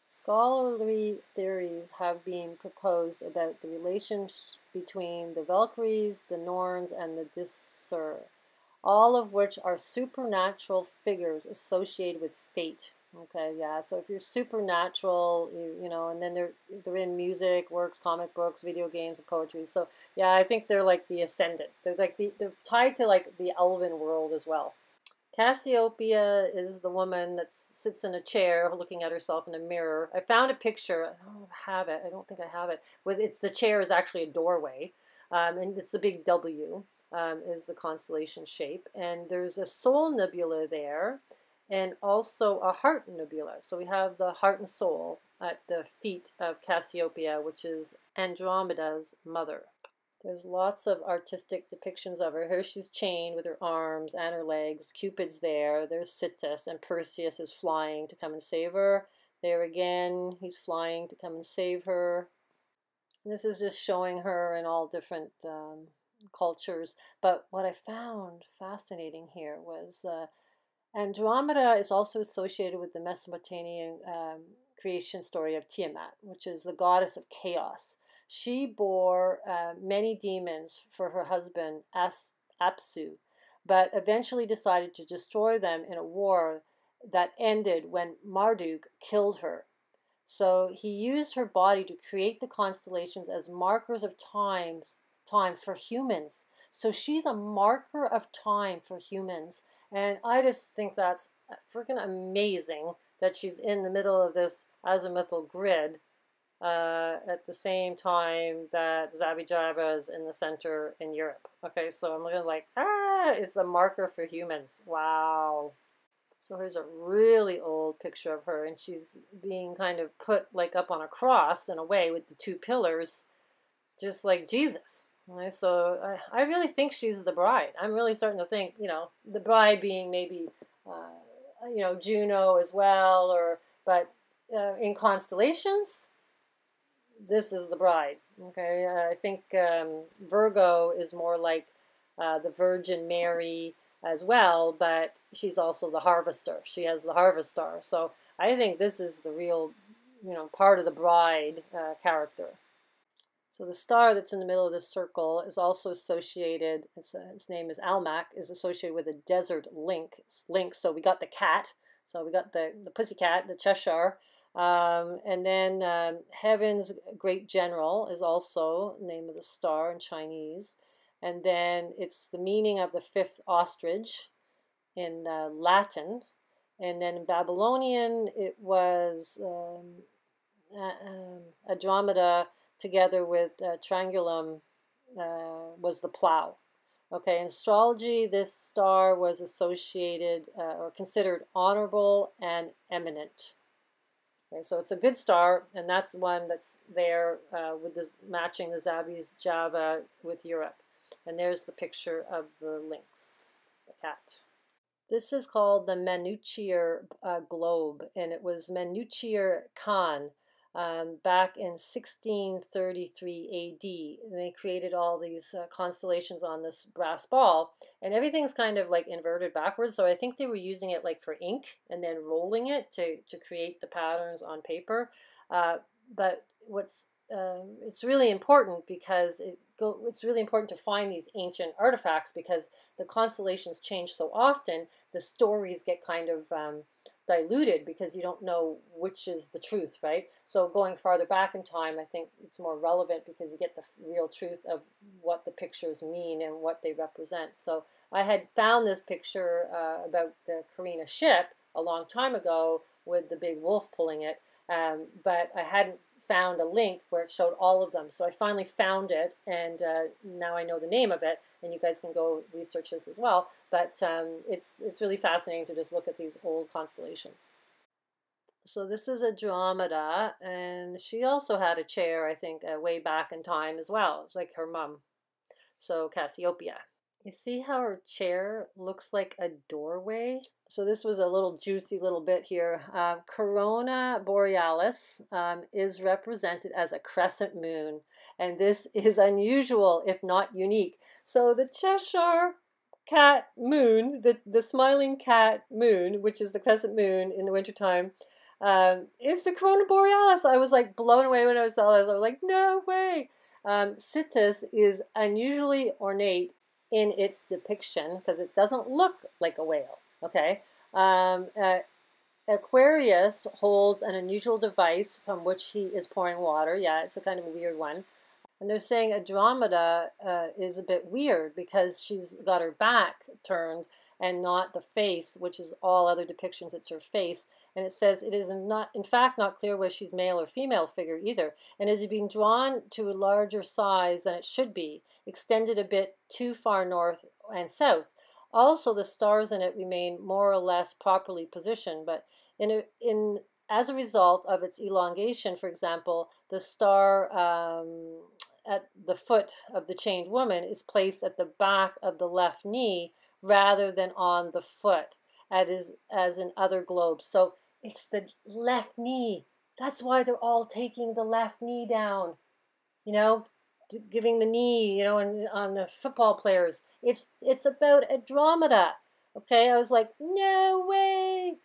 [SPEAKER 1] Scholarly theories have been proposed about the relations between the Valkyries, the Norns, and the Disir, all of which are supernatural figures associated with fate. Okay, yeah, so if you're supernatural, and then they're in music, works, comic books, video games, and poetry. So yeah, I think they're like the ascendant. They're like they're tied to like the elven world as well. Cassiopeia is the woman that sits in a chair looking at herself in a mirror. I found a picture. I don't have it. I don't think I have it. The chair is actually a doorway, and it's the big W is the constellation shape. And there's a soul nebula there, and also a heart nebula. So we have the heart and soul at the feet of Cassiopeia, which is Andromeda's mother. There's lots of artistic depictions of her. Here she's chained with her arms and her legs. Cupid's there. There's Sithis, and Perseus is flying to come and save her. There again, he's flying to come and save her. And this is just showing her in all different cultures. But what I found fascinating here was Andromeda is also associated with the Mesopotamian creation story of Tiamat, which is the goddess of chaos. She bore many demons for her husband Apsu, but eventually decided to destroy them in a war that ended when Marduk killed her. So he used her body to create the constellations as markers of time for humans. So she's a marker of time for humans. And I just think that's freaking amazing that she's in the middle of this azimuthal grid at the same time that Zabijava is in the center in Europe. Okay, so I'm looking like, it's a marker for humans. Wow. So here's a really old picture of her, and she's being kind of put like up on a cross in a way with the two pillars, just like Jesus. Okay, so I really think she's the bride. I'm really starting to think, the bride being maybe, Juno as well, but in constellations, this is the bride. Okay, I think Virgo is more like the Virgin Mary as well, but she's also the harvester. She has the harvest star. So I think this is the real, part of the bride character. So the star that's in the middle of this circle is also associated, its name is Almach, is associated with a desert lynx. So we got the cat. So we got the pussycat, the Cheshire. And then Heaven's Great General is also the name of the star in Chinese. And then it's the meaning of the fifth ostrich in Latin. And then in Babylonian, it was Andromeda together with Triangulum was the plow. Okay, in astrology, this star was associated or considered honorable and eminent. Okay, so it's a good star, and that's one that's there with this matching the Zabi's Java with Europe. And there's the picture of the lynx, the cat. This is called the Manuchier globe, and it was Manuchier Khan back in 1633 AD. And they created all these constellations on this brass ball, and everything's kind of like inverted backwards. So I think they were using it like for ink and then rolling it to create the patterns on paper. But it's really important because it's really important to find these ancient artifacts, because the constellations change so often, the stories get kind of diluted because you don't know which is the truth, right? So going farther back in time, I think it's more relevant because you get the real truth of what the pictures mean and what they represent. So I had found this picture about the Carina ship a long time ago with the big wolf pulling it, but I hadn't found a link where it showed all of them. So I finally found it, and now I know the name of it, and you guys can go research this as well. But it's really fascinating to just look at these old constellations. So this is Andromeda, and she also had a chair, I think, way back in time as well. It's like her mom. So Cassiopeia. You see how her chair looks like a doorway? So this was a little juicy little bit here. Corona Borealis is represented as a crescent moon, and this is unusual, if not unique. So the Cheshire cat moon, the smiling cat moon, which is the crescent moon in the wintertime, is the Corona Borealis. I was like blown away when I saw this. I was like, no way. Citus is unusually ornate in its depiction because it doesn't look like a whale. Okay. Aquarius holds an unusual device from which he is pouring water. Yeah, it's a kind of a weird one. And they're saying Andromeda is a bit weird because she's got her back turned and not the face, which is all other depictions, it's her face. And it says it is not, in fact, not clear whether she's male or female figure either, and is being drawn to a larger size than it should be, extended a bit too far north and south. Also, the stars in it remain more or less properly positioned, but as a result of its elongation, for example, the star at the foot of the chained woman is placed at the back of the left knee rather than on the foot, as in other globes. So it's the left knee. That's why they're all taking the left knee down, giving the knee, on the football players. It's about Andromeda. Okay, I was like, no way.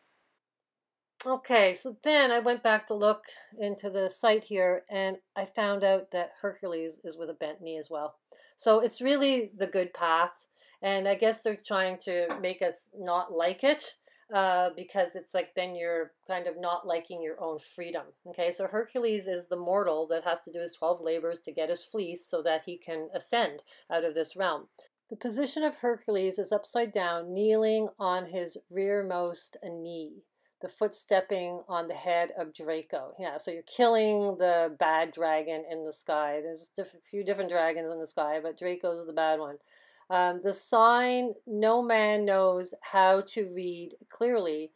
[SPEAKER 1] Okay, so then I went back to look into the site here, and I found out that Hercules is with a bent knee as well. So it's really the good path. And I guess they're trying to make us not like it, because it's like then you're kind of not liking your own freedom. Okay, so Hercules is the mortal that has to do his 12 labors to get his fleece so that he can ascend out of this realm. The position of Hercules is upside down, kneeling on his rearmost knee, the foot stepping on the head of Draco. Yeah, so you're killing the bad dragon in the sky. There's a few different dragons in the sky, but Draco's the bad one. The sign, no man knows how to read clearly,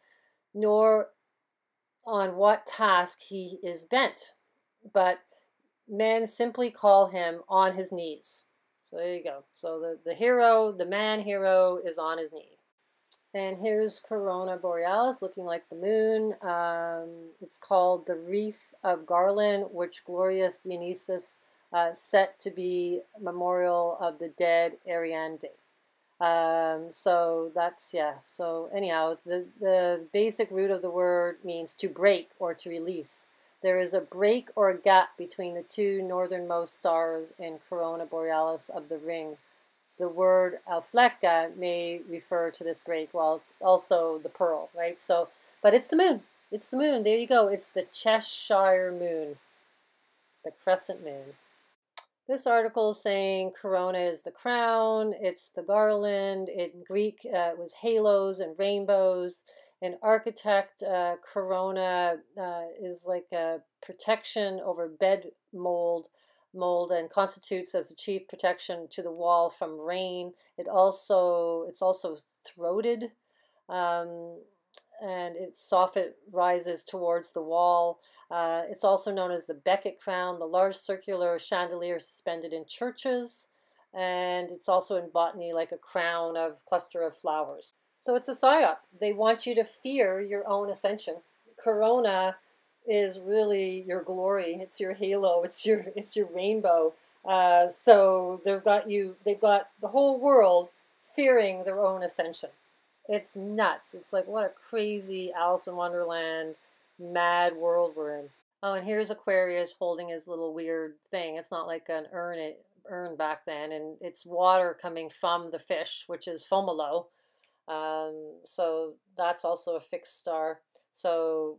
[SPEAKER 1] nor on what task he is bent, but men simply call him on his knees. So there you go. So the hero, the man hero, is on his knee. And here's Corona Borealis looking like the moon. It's called the Reef of Garland, which glorious Dionysus set to be memorial of the dead Ariadne. So that's, yeah. So anyhow, the basic root of the word means to break or to release. There is a break or a gap between the two northernmost stars in Corona Borealis of the ring. The word alfleca may refer to this break, while it's also the pearl, right? So, but it's the moon. It's the moon. There you go. It's the Cheshire moon, the crescent moon. This article is saying Corona is the crown. It's the garland. In Greek, it was halos and rainbows. In architect, Corona is like a protection over bed mold and constitutes as the chief protection to the wall from rain. It's also throated, and its soffit rises towards the wall. It's also known as the Becket Crown, the large circular chandelier suspended in churches, and it's also in botany like a crown of cluster of flowers. So it's a psyop. They want you to fear your own ascension. Corona is really your glory. It's your halo. It's your rainbow. So they've got the whole world fearing their own ascension. It's nuts. It's like, what a crazy Alice in Wonderland mad world we're in. Oh, and here's Aquarius holding his little weird thing. It's not like an urn back then, and it's water coming from the fish, which is Fomolo. So that's also a fixed star. So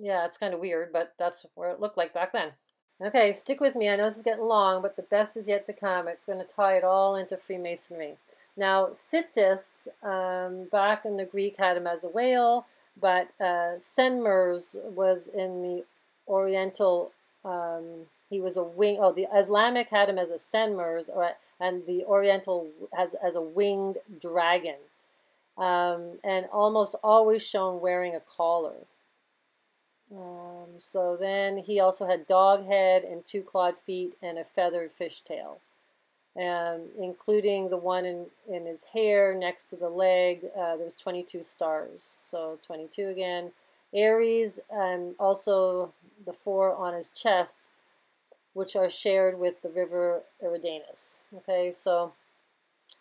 [SPEAKER 1] yeah, it's kind of weird, but that's where it looked like back then. Okay, stick with me. I know this is getting long, but the best is yet to come. It's going to tie it all into Freemasonry. Now, Citus, back in the Greek, had him as a whale, but Senmers was in the Oriental, he was a wing, the Islamic had him as a Senmers, and the Oriental has as a winged dragon, and almost always shown wearing a collar. So then he also had dog head and 2 clawed feet and a feathered fishtail, including the one in his hair next to the leg. There's 22 stars, so 22 again. Aries, and also the 4 on his chest, which are shared with the river Eridanus. Okay, so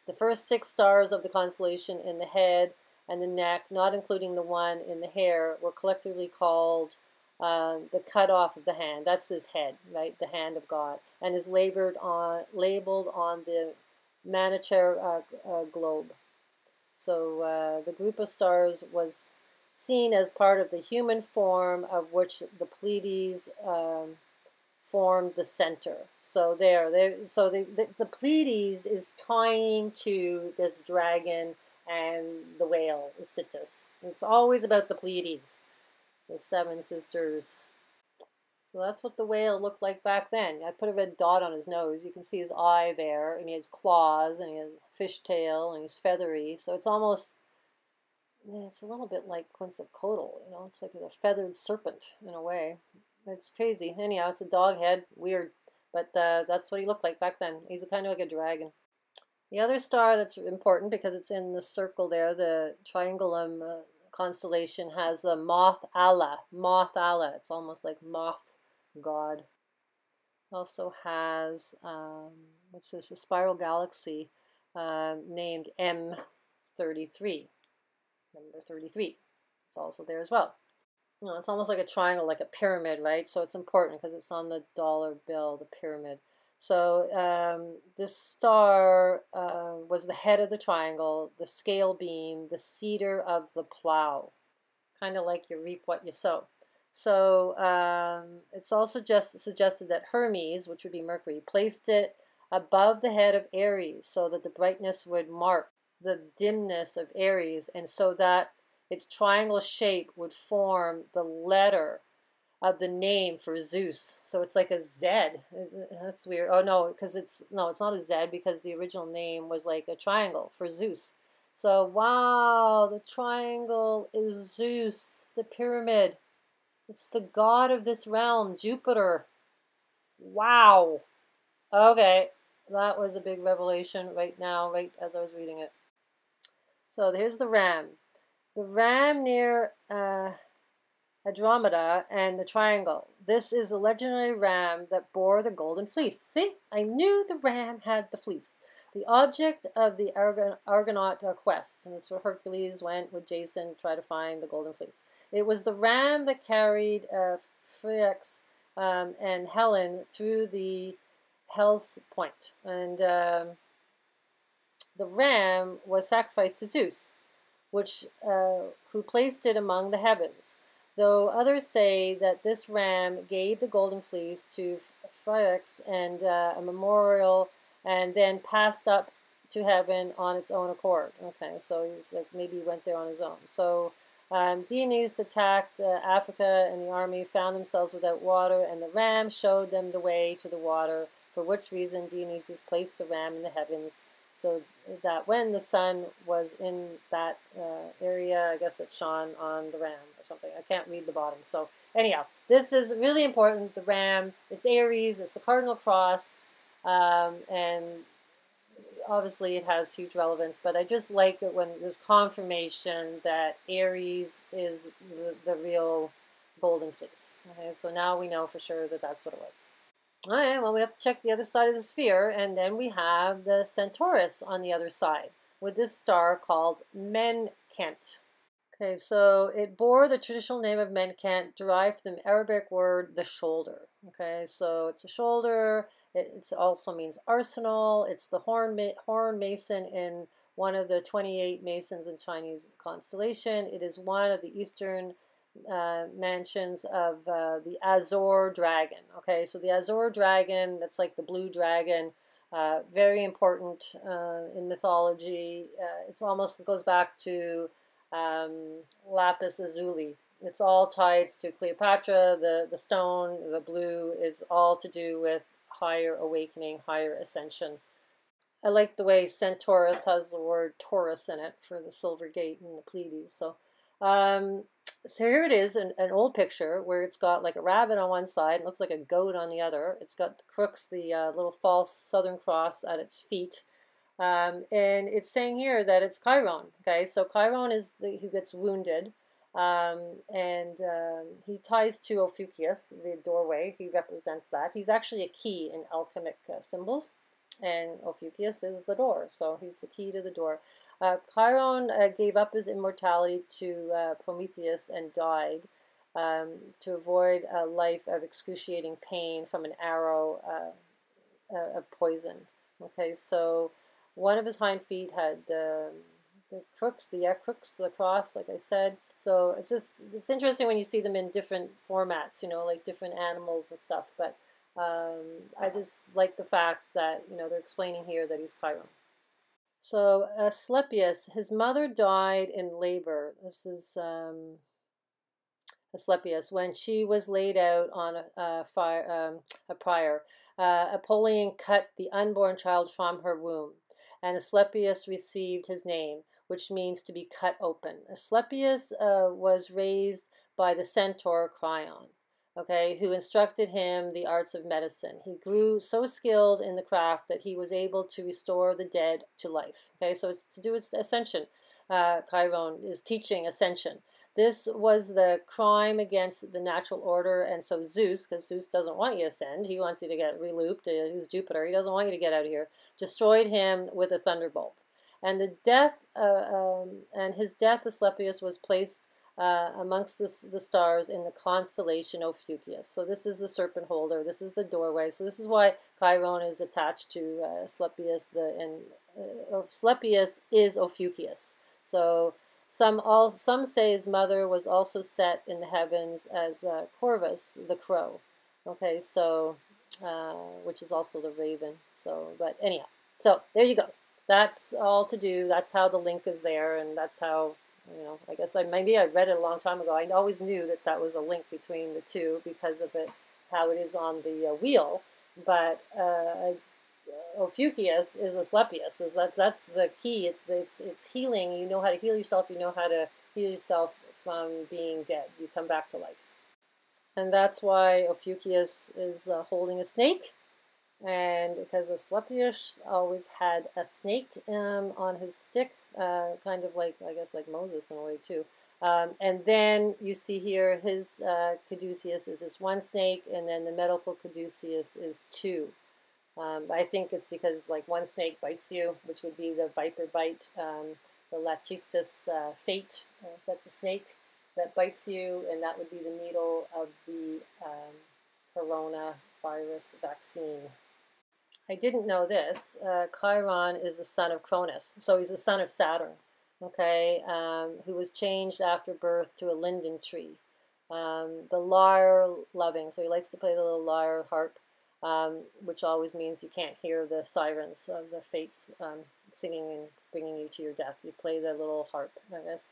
[SPEAKER 1] the first 6 stars of the constellation in the head and the neck, not including the one in the hair, were collectively called the cut off of the hand. That's his head, right? The hand of God, and is labeled on the Manichae globe. So the group of stars was seen as part of the human form, of which the Pleiades formed the center. So the Pleiades is tying to this dragon and the whale, the Citus. It's always about the Pleiades, the 7 sisters. So that's what the whale looked like back then. I put a red dot on his nose. You can see his eye there, and he has claws, and he has a fishtail, and he's feathery. So it's almost, it's a little bit like Quetzalcoatl, you know. It's like a feathered serpent in a way. It's crazy. Anyhow, it's a dog head. Weird. But that's what he looked like back then. He's kind of like a dragon. The other star that's important, because it's in the circle there, the Triangulum constellation, has the Moth Allah. Moth Allah. It's almost like moth god. Also has, what's this, a spiral galaxy named M33. Number 33. It's also there as well. You know, it's almost like a triangle, like a pyramid, right? So it's important because it's on the dollar bill, the pyramid. So this star was the head of the triangle, the scale beam, the cedar of the plow, kind of like you reap what you sow. So it's also just suggested that Hermes, which would be Mercury, placed it above the head of Aries so that the brightness would mark the dimness of Aries, and so that its triangle shape would form the letter of the name for Zeus. So it's like a Z. That's weird. Oh no, because it's not a Z, because the original name was like a triangle for Zeus. So wow, the triangle is Zeus, the pyramid. It's the god of this realm, Jupiter. Wow. Okay, that was a big revelation right now, right as I was reading it. So here's the ram. The ram near Andromeda and the triangle. This is a legendary ram that bore the golden fleece. See, I knew the ram had the fleece. The object of the Argonaut quest, and that's where Hercules went with Jason to try to find the golden fleece. It was the ram that carried Phrix and Helen through the Hell's Point, and the ram was sacrificed to Zeus, who placed it among the heavens. Though others say that this ram gave the golden fleece to Phrix and a memorial, and then passed up to heaven on its own accord. Okay, so he's like, maybe he went there on his own. So Dionys attacked Africa, and the army found themselves without water, and the ram showed them the way to the water, for which reason Dionysus placed the ram in the heavens, so that when the sun was in that area, I guess it shone on the ram or something. I can't read the bottom. So anyhow, this is really important. The ram, it's Aries, it's the cardinal cross, and obviously it has huge relevance, but I just like it when there's confirmation that Aries is the real golden fleece. Okay, so now we know for sure that that's what it was. All right, well, we have to check the other side of the sphere, and then we have the Centaurus on the other side with this star called Menkent. Okay, so it bore the traditional name of Menkent, derived from the Arabic word the shoulder. Okay, so it's a shoulder. It also means arsenal. It's the horn mason in one of the 28 masons in Chinese constellation. It is one of the eastern mansions of the Azor Dragon. Okay, so the Azor Dragon, that's like the blue dragon, very important in mythology. It goes back to lapis lazuli. It's all ties to Cleopatra. The stone, the blue, is all to do with higher awakening, higher ascension. I like the way Centaurus has the word Taurus in it for the Silver Gate and the Pleiades. So here it is, an old picture where it's got like a rabbit on one side, it looks like a goat on the other. It's got the crux, the little false Southern Cross at its feet. And it's saying here that it's Chiron. Okay, so Chiron is who gets wounded, and he ties to Ophiuchus, the doorway. He represents that. He's actually a key in alchemic symbols, and Ophiuchus is the door, so he's the key to the door. Chiron gave up his immortality to Prometheus and died to avoid a life of excruciating pain from an arrow of poison. Okay, so one of his hind feet had the crux, the cross, like I said. So it's interesting when you see them in different formats, like different animals and stuff. But I just like the fact that, they're explaining here that he's Chiron. So Asclepius, his mother died in labor. This is Asclepius, when she was laid out on a pyre. Apollyon cut the unborn child from her womb, and Asclepius received his name, which means to be cut open. Asclepius was raised by the centaur Creon, okay, who instructed him the arts of medicine. He grew so skilled in the craft that he was able to restore the dead to life. Okay, so it's to do with Ascension. Chiron is teaching Ascension. This was the crime against the natural order, and so Zeus, because Zeus doesn't want you to ascend, he wants you to get relooped. He's Jupiter. He doesn't want you to get out of here. Destroyed him with a thunderbolt. And his death, Asclepius was placed amongst the stars in the constellation Ophiuchus. So this is the serpent holder. This is the doorway. So this is why Chiron is attached to Asclepius. Asclepius is Ophiuchus. So some say his mother was also set in the heavens as Corvus, the crow. Okay, so which is also the raven. So, but anyhow, so there you go. That's all to do. That's how the link is there, and that's how, you know, I guess maybe I read it a long time ago. I always knew that that was a link between the two because of it, how it is on the wheel. But Ophiuchus is Asclepius. That's the key. It's healing. You know how to heal yourself. You know how to heal yourself from being dead. You come back to life, and that's why Ophiuchus is holding a snake. And because Asclepius always had a snake on his stick, kind of like, I guess, like Moses in a way too. And then you see here his caduceus is just one snake, and then the medical caduceus is two. I think it's because like one snake bites you, which would be the viper bite, the lachesis fate, that's a snake that bites you, and that would be the needle of the coronavirus vaccine. I didn't know this. Chiron is the son of Cronus, so he's the son of Saturn, okay, who was changed after birth to a linden tree. The lyre loving, so he likes to play the little lyre harp, which always means you can't hear the sirens of the fates singing and bringing you to your death. You play the little harp, I guess.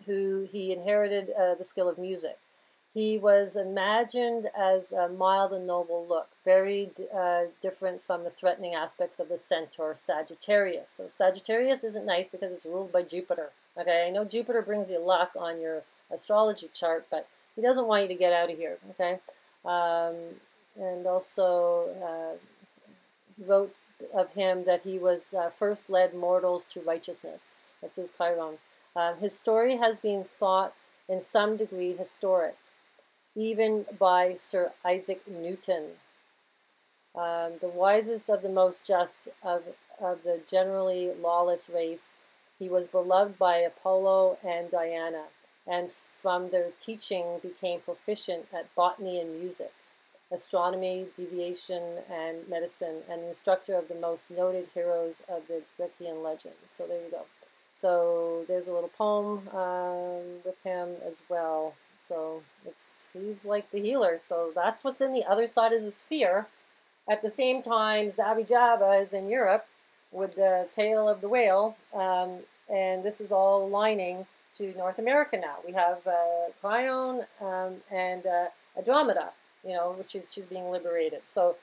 [SPEAKER 1] Who he inherited the skill of music. He was imagined as a mild and noble look, very different from the threatening aspects of the centaur Sagittarius. So Sagittarius isn't nice because it's ruled by Jupiter. Okay, I know Jupiter brings you luck on your astrology chart, but he doesn't want you to get out of here. Okay, and also wrote of him that he was first led mortals to righteousness. That's his Chiron. His story has been thought in some degree historic, even by Sir Isaac Newton. The wisest of the most just of the generally lawless race, he was beloved by Apollo and Diana, and from their teaching became proficient at botany and music, astronomy, deviation, and medicine, and instructor of the most noted heroes of the Grecian legends. So there you go. So there's a little poem with him as well. So he's like the healer. So that's what's in the other side of the sphere. At the same time, Zabijaba is in Europe with the tail of the whale, and this is all aligning to North America now. We have Chiron and Andromeda, you know, which is she's being liberated. So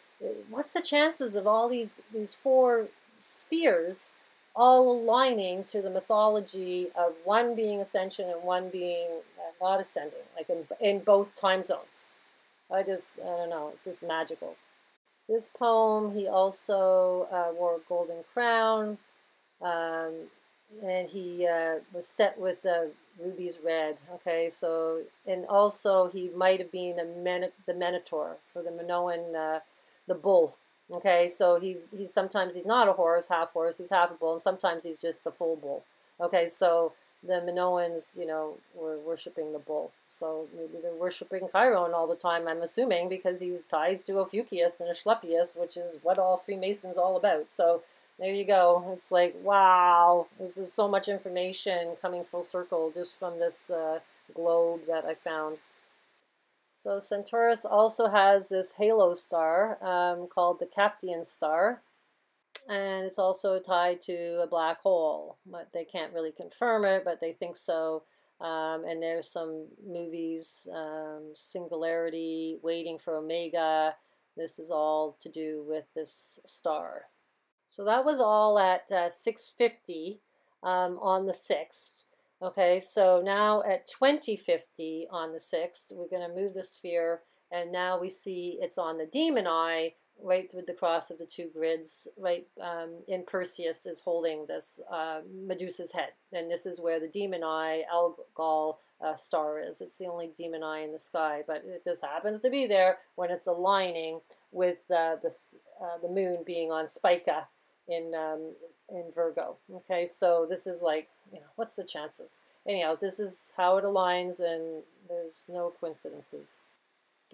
[SPEAKER 1] what's the chances of all these four spheres all aligning to the mythology of one being Ascension and one being not ascending, like in both time zones? I don't know, it's just magical. This poem, he also wore a golden crown, and he was set with rubies red, okay, so, and also he might have been the Minotaur for the Minoan, the bull. Okay, so he's sometimes he's not a horse, he's half a bull, and sometimes he's just the full bull. Okay, so the Minoans, you know, were worshiping the bull. So maybe they're worshiping Chiron all the time, I'm assuming, because he's ties to Ophiuchus and Asclepius, which is what all Freemasons all about. So there you go. It's like, wow, this is so much information coming full circle just from this globe that I found. So Centaurus also has this halo star called the Captian star, and it's also tied to a black hole. But they can't really confirm it, but they think so. And there's some movies, Singularity, Waiting for Omega. This is all to do with this star. So that was all at 6:50 on the 6th. Okay, so now at 2050 on the 6th, we're going to move the sphere, and now we see it's on the demon eye, right through the cross of the two grids, right in Perseus is holding this Medusa's head, and this is where the demon eye, Algol star is. It's the only demon eye in the sky, but it just happens to be there when it's aligning with the moon being on Spica in Virgo. Okay, so this is like, you know, what's the chances? anyhow, this is how it aligns, and there's no coincidences.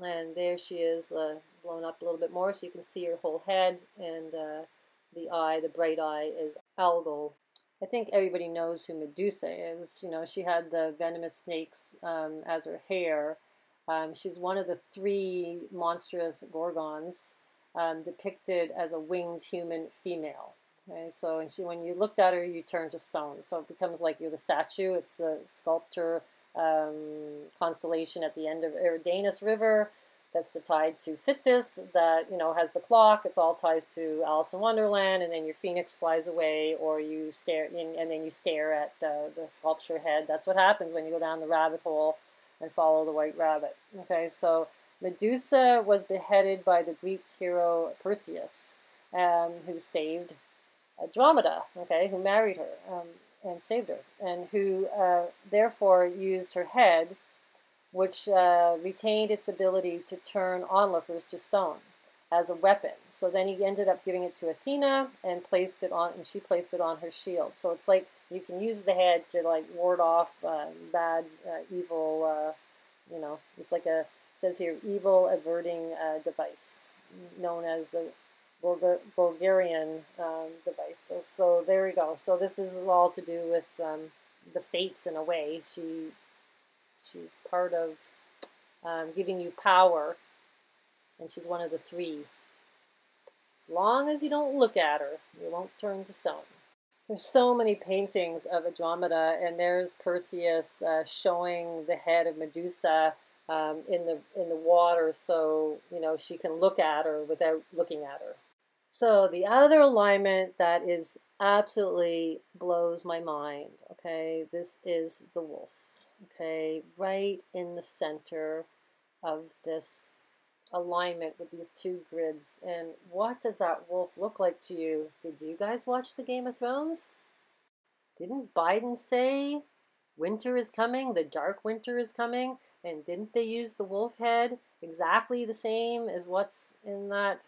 [SPEAKER 1] And there she is, blown up a little bit more so you can see her whole head, and the eye, the bright eye, is algal. I think everybody knows who Medusa is. You know, she had the venomous snakes as her hair. She's one of the 3 monstrous gorgons depicted as a winged human female. Okay, so when you looked at her, you turn to stone. So it becomes like you're the statue. It's the sculpture constellation at the end of Eridanus River that's tied to Citus, that, you know, has the clock. It's all ties to Alice in Wonderland, and then your phoenix flies away, or you stare, and then you stare at the sculpture head. That's what happens when you go down the rabbit hole and follow the white rabbit. Okay, so Medusa was beheaded by the Greek hero Perseus, who saved Andromeda, okay, who married her and saved her, and who therefore used her head, which retained its ability to turn onlookers to stone, as a weapon. So then he ended up giving it to Athena and placed it on, and she placed it on her shield. So it's like you can use the head to like ward off bad, evil. You know, it's like it says here, evil averting device, known as the Bulgarian device. So there we go. So this is all to do with the fates in a way. She's part of giving you power, and she's one of the 3. As long as you don't look at her, you won't turn to stone. There's so many paintings of Andromeda, and there's Perseus showing the head of Medusa in the water, so you know she can look at her without looking at her. So the other alignment that is absolutely blows my mind, okay, this is the wolf, okay, right in the center of this alignment with these 2 grids. And what does that wolf look like to you? Did you guys watch the Game of Thrones? Didn't Biden say winter is coming, the dark winter is coming? And didn't they use the wolf head exactly the same as what's in that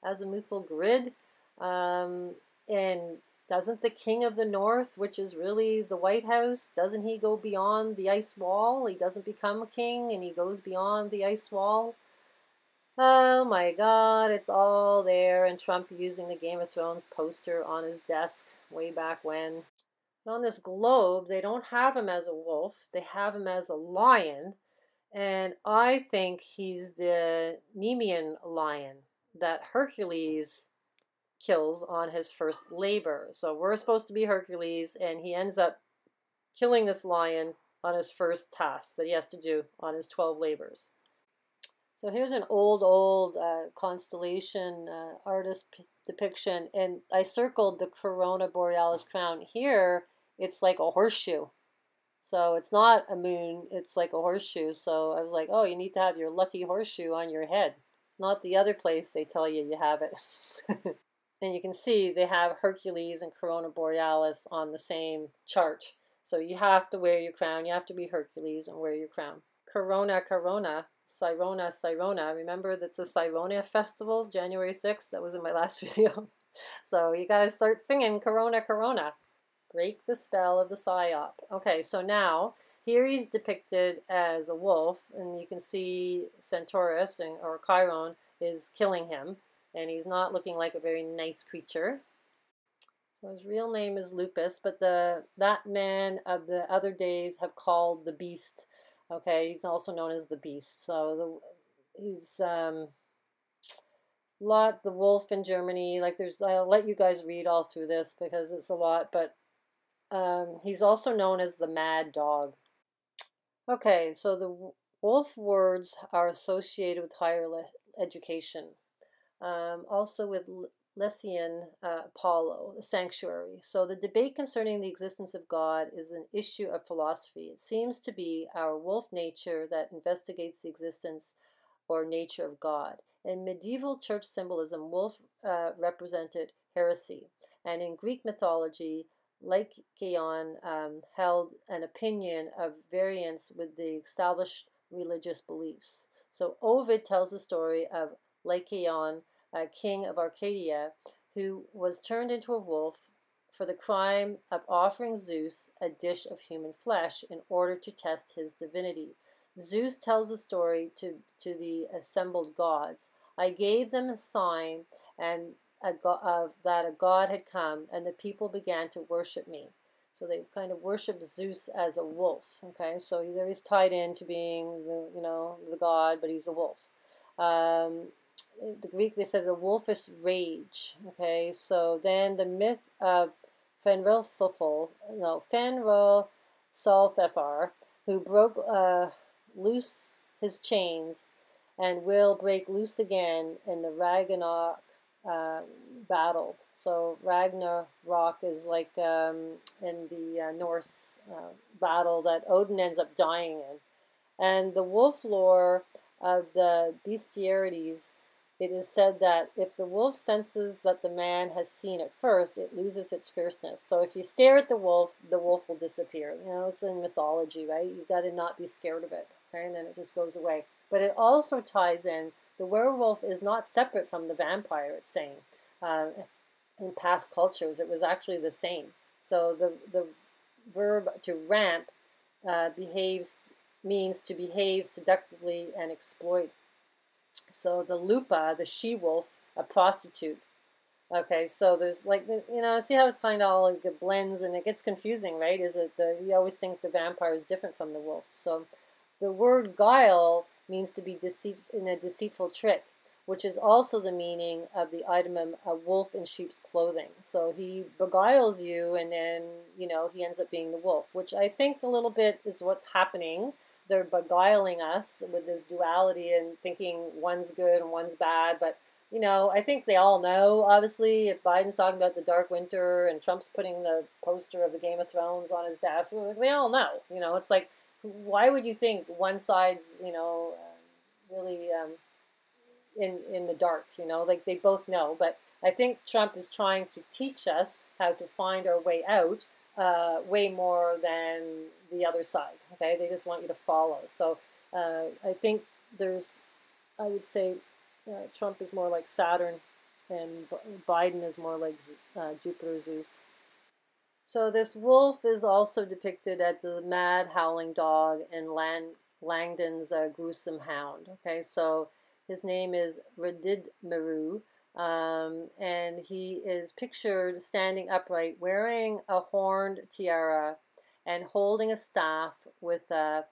[SPEAKER 1] azimuthal grid? And doesn't the King of the North, which is really the White House, doesn't he go beyond the ice wall? He doesn't become a king, and he goes beyond the ice wall. Oh my God, it's all there. And Trump using the Game of Thrones poster on his desk way back when. On this globe, they don't have him as a wolf. They have him as a lion. And I think he's the Nemean lion that Hercules kills on his first labor. So we're supposed to be Hercules, and he ends up killing this lion on his first task that he has to do on his 12 labors. So here's an old constellation artist depiction, and I circled the Corona Borealis crown. Here, it's like a horseshoe. So it's not a moon, it's like a horseshoe. So I was like, oh, you need to have your lucky horseshoe on your head. Not the other place they tell you you have it. And you can see they have Hercules and Corona Borealis on the same chart. So you have to wear your crown. You have to be Hercules and wear your crown. Corona, Corona, Sirona, Sirona. Remember that's the Sirona Festival, January 6th? That was in my last video. So you guys start singing Corona, Corona. Break the spell of the psyop. Okay, so now here he's depicted as a wolf, and you can see Centaurus or Chiron is killing him, and he's not looking like a very nice creature. So his real name is Lupus, but that man of the other days have called the Beast. Okay, he's also known as the Beast. So he's the wolf in Germany. Like I'll let you guys read all through this because it's a lot, but he's also known as the Mad Dog. Okay, so the wolf words are associated with higher education. Also with Lessian Apollo, the sanctuary. So the debate concerning the existence of God is an issue of philosophy. It seems to be our wolf nature that investigates the existence or nature of God. In medieval church symbolism, wolf represented heresy. And in Greek mythology, Lycaon held an opinion of variance with the established religious beliefs. So Ovid tells the story of Lycaon, king of Arcadia, who was turned into a wolf for the crime of offering Zeus a dish of human flesh in order to test his divinity. Zeus tells a story to the assembled gods. I gave them a sign and that a god had come, and the people began to worship me. So they kind of worship Zeus as a wolf. Okay, so there he's tied into being the god, but he's a wolf. The Greek, they said the wolfish rage. Okay, so then the myth of Fenrir-Sulfur, who broke loose his chains and will break loose again in the Ragnarok battle. So Ragnarok is like in the Norse battle that Odin ends up dying in. And the wolf lore of the bestiarities, it is said that if the wolf senses that the man has seen it first, it loses its fierceness. So if you stare at the wolf will disappear. It's in mythology, right? You got to not be scared of it, okay? And then it just goes away. But it also ties in, the werewolf is not separate from the vampire, it's saying. In past cultures, it was actually the same. So the verb to ramp means to behave seductively and exploit. So the lupa, the she-wolf, a prostitute. Okay, so there's like, see how it's kind of all like, it blends and it gets confusing, right? You always think the vampire is different from the wolf. So the word guile means to be in a deceitful trick, which is also the meaning of the item a wolf in sheep's clothing. So he beguiles you, and then, he ends up being the wolf, which I think a little bit is what's happening. They're beguiling us with this duality and thinking one's good and one's bad. But, I think they all know, obviously, if Biden's talking about the dark winter and Trump's putting the poster of the Game of Thrones on his desk, they all know. It's like, why would you think one side's, really in the dark? Like they both know. But I think Trump is trying to teach us how to find our way out way more than the other side. Okay, they just want you to follow. So I think I would say Trump is more like Saturn and Biden is more like Jupiter, Zeus. So this wolf is also depicted as the mad howling dog in Langdon's gruesome hound. Okay, so his name is Redidmeru, and he is pictured standing upright, wearing a horned tiara and holding a staff with a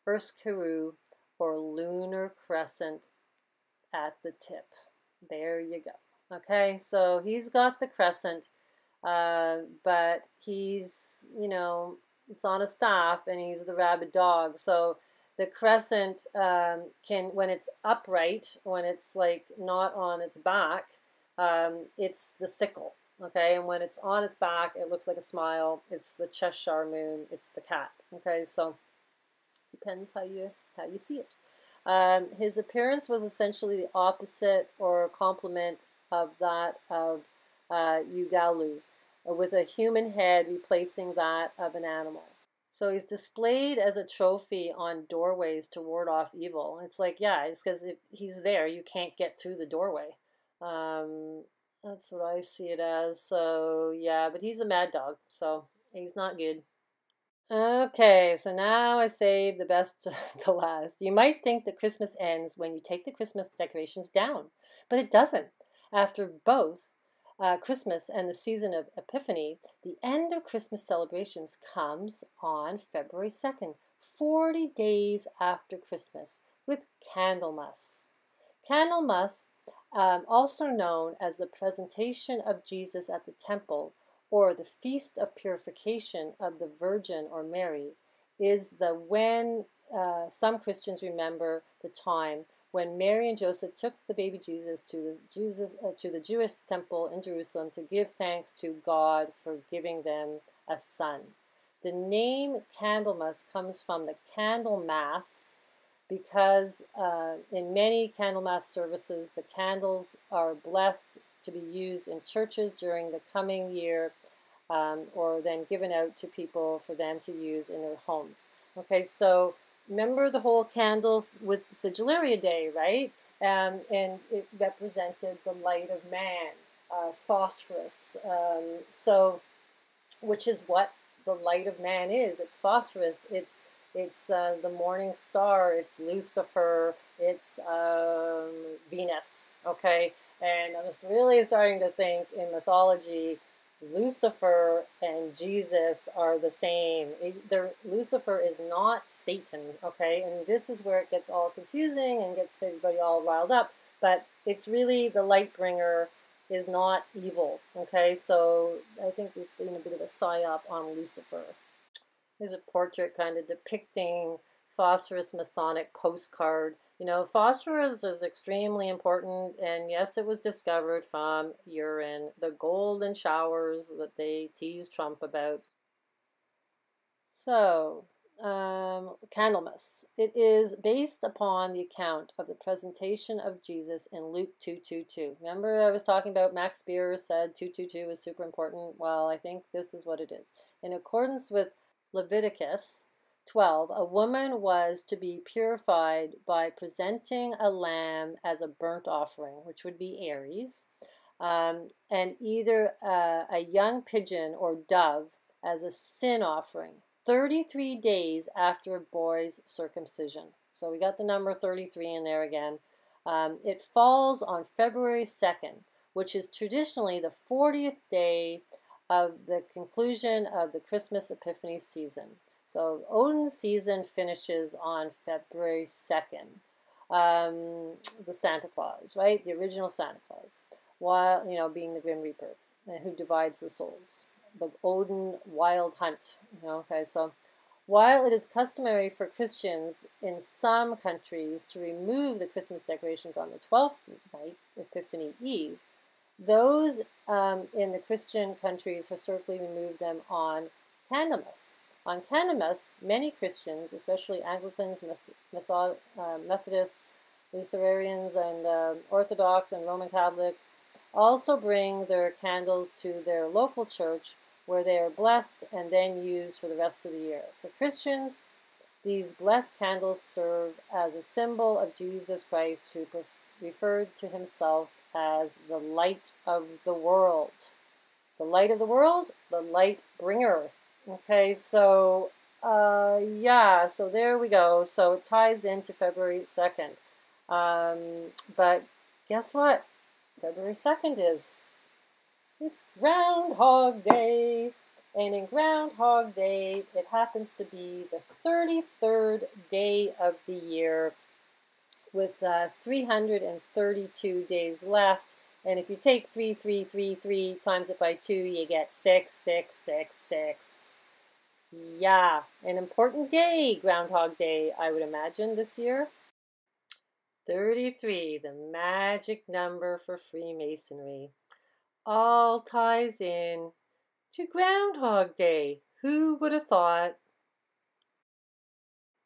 [SPEAKER 1] Urskuru or lunar crescent at the tip. There you go. Okay, so he's got the crescent, but he's, it's on a staff and he's the rabid dog. So the crescent when it's upright, when it's like not on its back, it's the sickle. Okay, and when it's on its back, it looks like a smile. It's the Cheshire moon. It's the cat. Okay, so depends how you see it. His appearance was essentially the opposite or complement of that of Ugalu, with a human head replacing that of an animal. So he's displayed as a trophy on doorways to ward off evil. It's like, yeah, it's because if he's there, you can't get through the doorway. That's what I see it as. So, yeah, but he's a mad dog, so he's not good. Okay, so now I saved the best to last. You might think that Christmas ends when you take the Christmas decorations down, but it doesn't. After both Christmas and the season of Epiphany, the end of Christmas celebrations comes on February 2nd, 40 days after Christmas, with Candlemas. Candlemas, also known as the presentation of Jesus at the temple, or the Feast of Purification of the Virgin or Mary, is when some Christians remember the time when Mary and Joseph took the baby Jesus to the Jewish temple in Jerusalem to give thanks to God for giving them a son. The name Candlemas comes from the candle mass, because in many Candlemas services, the candles are blessed to be used in churches during the coming year, or then given out to people for them to use in their homes. Okay, so remember the whole candle with Sigillaria Day, right? And it represented the light of man, phosphorus. So which is what the light of man is. It's phosphorus. It's the morning star. It's Lucifer. It's Venus. Okay, and I was really starting to think in mythology, Lucifer and Jesus are the same. Lucifer is not Satan, okay? And this is where it gets all confusing and gets everybody all riled up. But it's really the light bringer is not evil, okay? So I think there's been a bit of a psyop on Lucifer. There's a portrait kind of depicting phosphorus Masonic postcard. You know, phosphorus is extremely important, and yes, it was discovered from urine, the golden showers that they tease Trump about. So, Candlemas. It is based upon the account of the presentation of Jesus in Luke 2:22. Remember I was talking about Max Beer said 2:22 was super important? Well, I think this is what it is. In accordance with Leviticus 12, a woman was to be purified by presenting a lamb as a burnt offering, which would be Aries, and either a young pigeon or dove as a sin offering, 33 days after a boy's circumcision. So we got the number 33 in there again. It falls on February 2nd, which is traditionally the 40th day of the conclusion of the Christmas Epiphany season. So Odin's season finishes on February 2nd. The Santa Claus, right? The original Santa Claus, while, you know, being the Grim Reaper, who divides the souls. The Odin wild hunt, you know, okay, so while it is customary for Christians in some countries to remove the Christmas decorations on the 12th night, Epiphany Eve, those in the Christian countries historically removed them on Candlemas. On Candlemas, many Christians, especially Anglicans, Methodists, Lutherans, and Orthodox and Roman Catholics, also bring their candles to their local church where they are blessed and then used for the rest of the year. For Christians, these blessed candles serve as a symbol of Jesus Christ, who referred to himself as the light of the world. The light of the world, the light bringer. Okay, so yeah, so there we go. So it ties into February 2nd. But guess what? February 2nd it's Groundhog Day. And in Groundhog Day, it happens to be the 33rd day of the year with 332 days left. And if you take 3333 times it by 2, you get 6666. Yeah, an important day, Groundhog Day, I would imagine, this year. 33, the magic number for Freemasonry. All ties in to Groundhog Day. Who would have thought?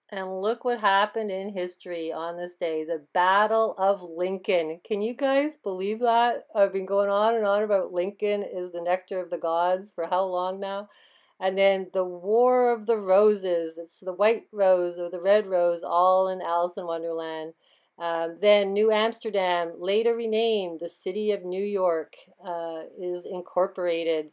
[SPEAKER 1] And look what happened in history on this day, the Battle of Lincoln. Can you guys believe that? I've been going on and on about Lincoln is the nectar of the gods for how long now? And then the War of the Roses. It's the white rose or the red rose, all in Alice in Wonderland. Then New Amsterdam, later renamed the City of New York, is incorporated.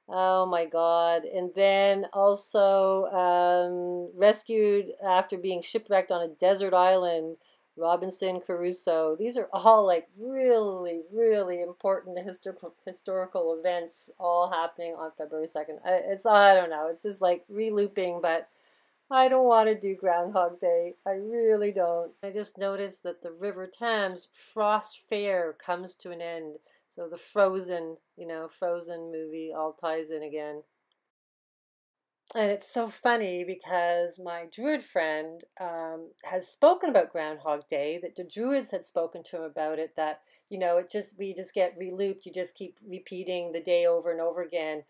[SPEAKER 1] Oh my God. And then also rescued after being shipwrecked on a desert island, Robinson Crusoe. These are all like really, really important historical events all happening on February 2nd. I don't know, it's just like re-looping, but I don't want to do Groundhog Day. I really don't. I just noticed that the River Thames Frost Fair comes to an end. So the Frozen, Frozen movie all ties in again. And it's so funny because my Druid friend has spoken about Groundhog Day, that the Druids had spoken to him about it, that, we just get re-looped. You just keep repeating the day over and over again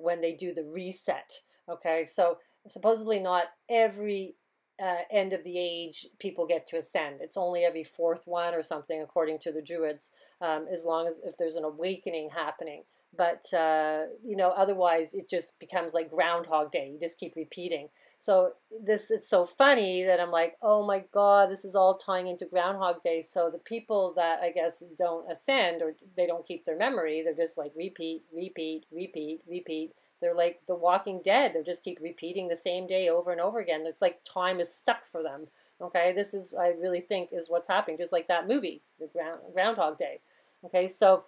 [SPEAKER 1] when they do the reset. Okay, so supposedly not every end of the age people get to ascend. It's only every fourth one or something, according to the Druids, as long as if there's an awakening happening. But, otherwise it just becomes like Groundhog Day. You just keep repeating. So it's so funny that I'm like, oh my God, this is all tying into Groundhog Day. So the people that I guess don't ascend or they don't keep their memory, they're just like repeat, repeat, repeat, repeat. They're like the Walking Dead. They just keep repeating the same day over and over again. It's like time is stuck for them. Okay, this is, I really think, is what's happening, just like that movie, the Groundhog Day. Okay, so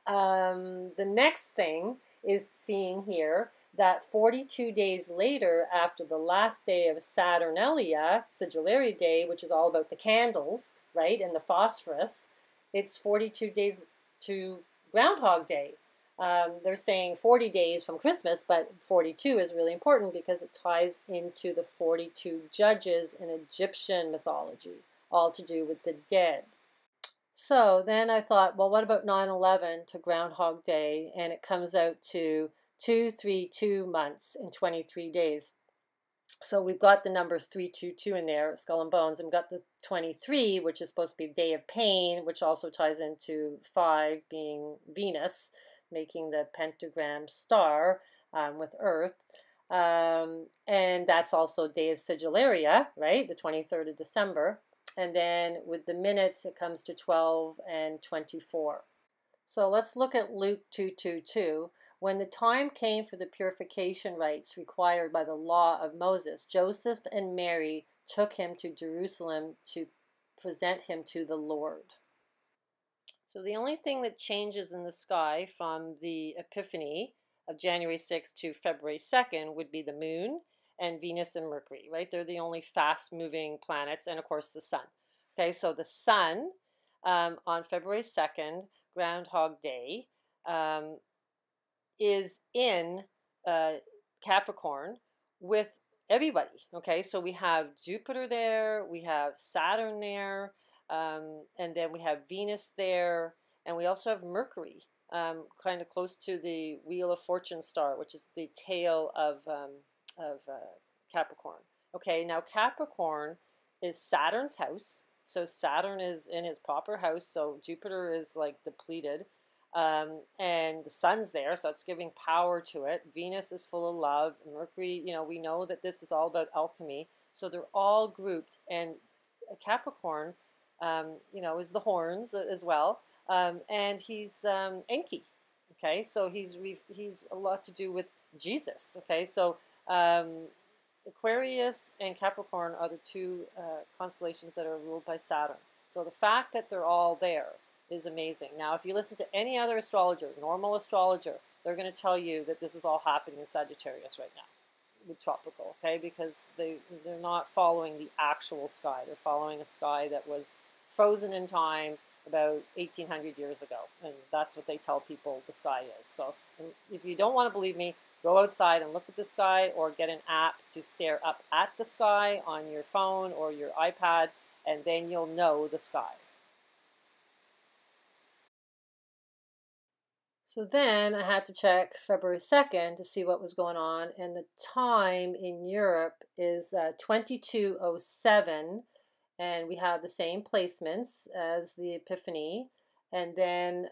[SPEAKER 1] the next thing is seeing here that 42 days later, after the last day of Saturnalia, Sigillaria Day, which is all about the candles, right, and the phosphorus, it's 42 days to Groundhog Day. They're saying 40 days from Christmas, but 42 is really important because it ties into the 42 judges in Egyptian mythology, all to do with the dead. So then I thought, well, what about 9/11 to Groundhog Day? And it comes out to 232 months and 23 days. So we've got the numbers 322 in there, skull and bones, and we've got the 23, which is supposed to be Day of Pain, which also ties into 5 being Venus, making the pentagram star with Earth. And that's also Day of Sigillaria, right? The 23rd of December. And then with the minutes, it comes to 12 and 24. So let's look at Luke 2:22. When the time came for the purification rites required by the law of Moses, Joseph and Mary took him to Jerusalem to present him to the Lord. So the only thing that changes in the sky from the Epiphany of January 6th to February 2nd would be the moon and Venus and Mercury, right? They're the only fast-moving planets, and of course the sun. Okay, so the sun on February 2nd, Groundhog Day, is in Capricorn with everybody. Okay, so we have Jupiter there, we have Saturn there, and then we have Venus there, and we also have Mercury, kind of close to the Wheel of Fortune star, which is the tail of Capricorn. Okay, now Capricorn is Saturn's house, so Saturn is in his proper house, so Jupiter is like depleted, and the sun's there, so it's giving power to it. Venus is full of love. Mercury, you know, we know that this is all about alchemy, so they're all grouped, and Capricorn, you know, is the horns as well, and he's Enki. Okay, so he's a lot to do with Jesus. Okay, so Aquarius and Capricorn are the 2 constellations that are ruled by Saturn. So the fact that they're all there is amazing. Now, if you listen to any other astrologer, normal astrologer, they're going to tell you that this is all happening in Sagittarius right now with tropical, okay? Because they're not following the actual sky. They're following a sky that was frozen in time about 1,800 years ago, and that's what they tell people the sky is. So if you don't want to believe me, go outside and look at the sky, or get an app to stare up at the sky on your phone or your iPad, and then you'll know the sky. So then I had to check February 2nd to see what was going on, and the time in Europe is 22:07, and we have the same placements as the Epiphany, and then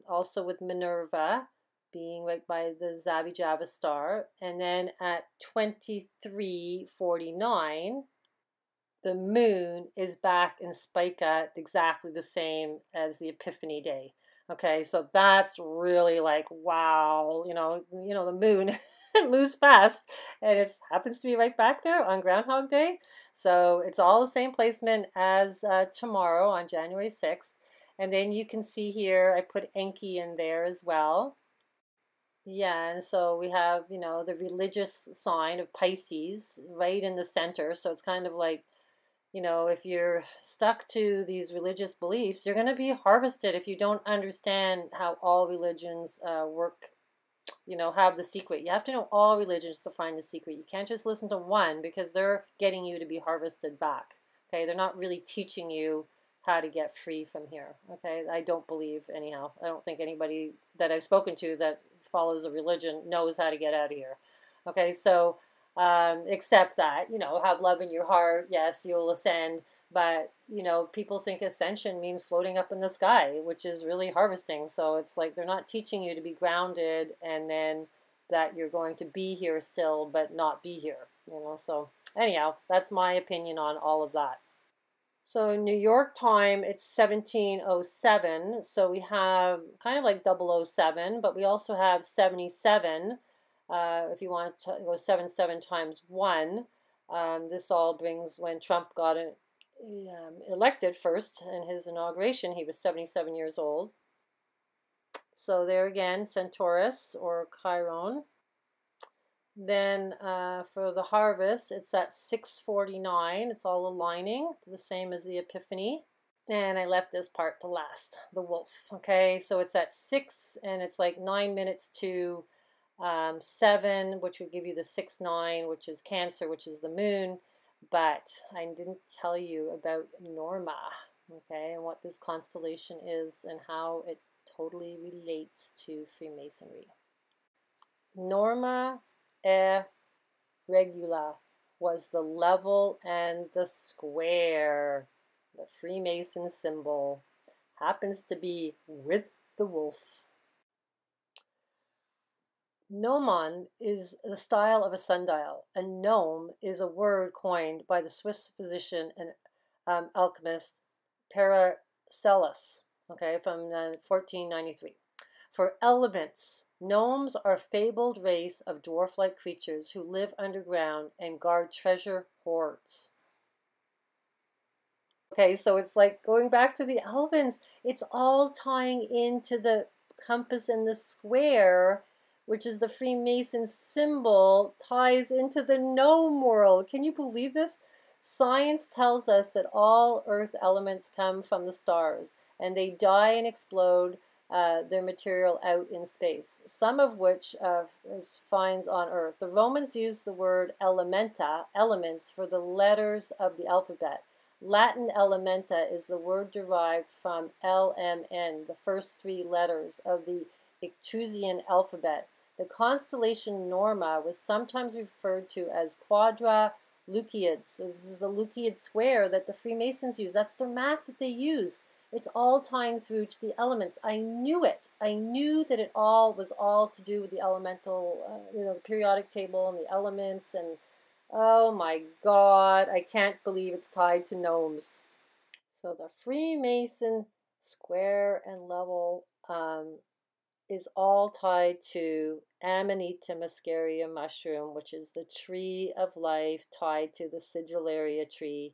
[SPEAKER 1] also with Minerva being right by the Zabijava star, and then at 23:49, the moon is back in Spica, exactly the same as the Epiphany day. Okay, so that's really like, wow, you know, the moon moves fast, and it happens to be right back there on Groundhog Day. So it's all the same placement as tomorrow on January 6th. And then you can see here, I put Enki in there as well. Yeah, and so we have, you know, the religious sign of Pisces right in the center. So it's kind of like, you know, if you're stuck to these religious beliefs, you're going to be harvested if you don't understand how all religions work, you know, have the secret. You have to know all religions to find the secret. You can't just listen to one, because they're getting you to be harvested back. Okay, they're not really teaching you how to get free from here. Okay, I don't believe, anyhow. I don't think anybody that I've spoken to that follows a religion knows how to get out of here. Okay, so except that, you know, have love in your heart. Yes, you'll ascend, but, you know, people think ascension means floating up in the sky, which is really harvesting. So it's like they're not teaching you to be grounded, and then that you're going to be here still but not be here, you know. So anyhow, that's my opinion on all of that. So New York time, it's 17:07. So we have kind of like 007, but we also have 77 If you want to go 7, 7 times 1, this all brings when Trump got elected first in his inauguration, he was 77 years old. So there again, Centaurus or Chiron. Then for the harvest, it's at 6:49. It's all aligning, the same as the Epiphany. And I left this part to last, the wolf. Okay, so it's at 6, and it's like 9 minutes to 7, which would give you the 6-9, which is Cancer, which is the moon. But I didn't tell you about Norma, okay, and what this constellation is and how it totally relates to Freemasonry. Norma e Regula was the level and the square. The Freemason symbol happens to be with the wolf. Gnomon is the style of a sundial. A gnome is a word coined by the Swiss physician and alchemist Paracelsus, okay, from 1493. For elements, gnomes are a fabled race of dwarf-like creatures who live underground and guard treasure hoards. Okay, so it's like going back to the elements. It's all tying into the compass and the square, which is the Freemason symbol, ties into the gnome world. Can you believe this? Science tells us that all earth elements come from the stars, and they die and explode their material out in space, some of which finds on Earth. The Romans used the word elementa, elements, for the letters of the alphabet. Latin elementa is the word derived from LMN, the first 3 letters of the Etruscan alphabet. The constellation Norma was sometimes referred to as Quadra Lucids. So this is the Luciad square that the Freemasons use. That's their math that they use. It's all tying through to the elements. I knew it. I knew that it all was all to do with the elemental, the periodic table and the elements. And oh my God, I can't believe it's tied to gnomes. So the Freemason square and level is all tied to Amanita muscaria mushroom, which is the tree of life tied to the Sigillaria tree,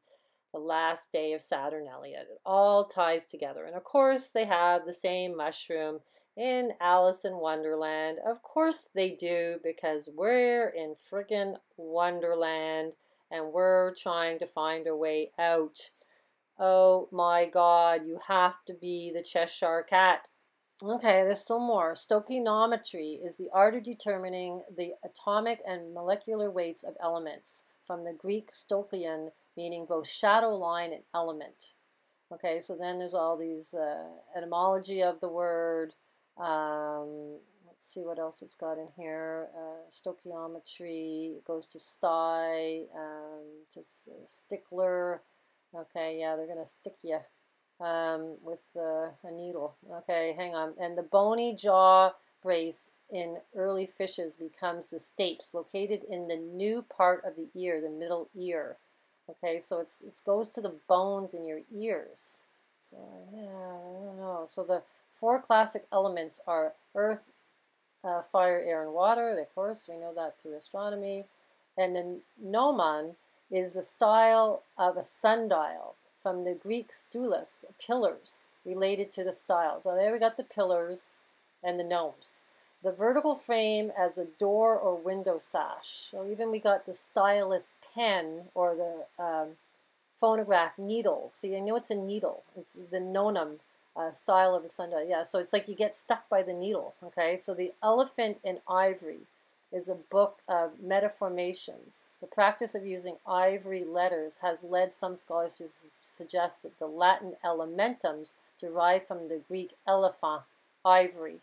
[SPEAKER 1] the last day of Saturn Elliot. It all ties together. And of course, they have the same mushroom in Alice in Wonderland. Of course they do, because we're in friggin' Wonderland and we're trying to find a way out. Oh my God, you have to be the Cheshire Cat. Okay, there's still more. Stoichiometry is the art of determining the atomic and molecular weights of elements, from the Greek stoichion, meaning both shadow line and element. Okay, so then there's all these etymology of the word. Let's see what else it's got in here. Stoichiometry goes to sty, to stickler. Okay, yeah, they're going to stick you with a needle. Okay, hang on. And the bony jaw brace in early fishes becomes the stapes, located in the new part of the ear, the middle ear. Okay, so it goes to the bones in your ears. So, yeah, I don't know. So the 4 classic elements are earth, fire, air, and water. Of course, we know that through astronomy. And the gnomon is the style of a sundial, from the Greek stoulos, pillars, related to the style. So there we got the pillars and the gnomes. The vertical frame as a door or window sash. So even we got the stylus pen, or the phonograph needle. See, I know it's a needle. It's the nonum style of a sundial. Yeah, so it's like you get stuck by the needle. Okay, so the Elephant in Ivory is a book of metaformations. The practice of using ivory letters has led some scholars to suggest that the Latin elementums derive from the Greek elephant, ivory.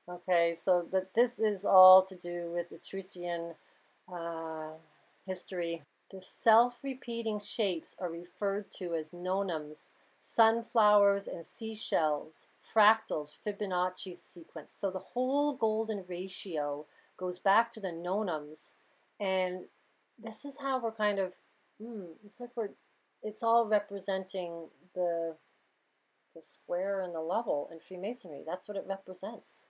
[SPEAKER 1] Okay, so that this is all to do with Etruscan history. The self-repeating shapes are referred to as nonums, sunflowers and seashells, fractals, Fibonacci sequence. So the whole golden ratio goes back to the nonums, and this is how we're kind of, it's like it's all representing the square and the level in Freemasonry. That's what it represents.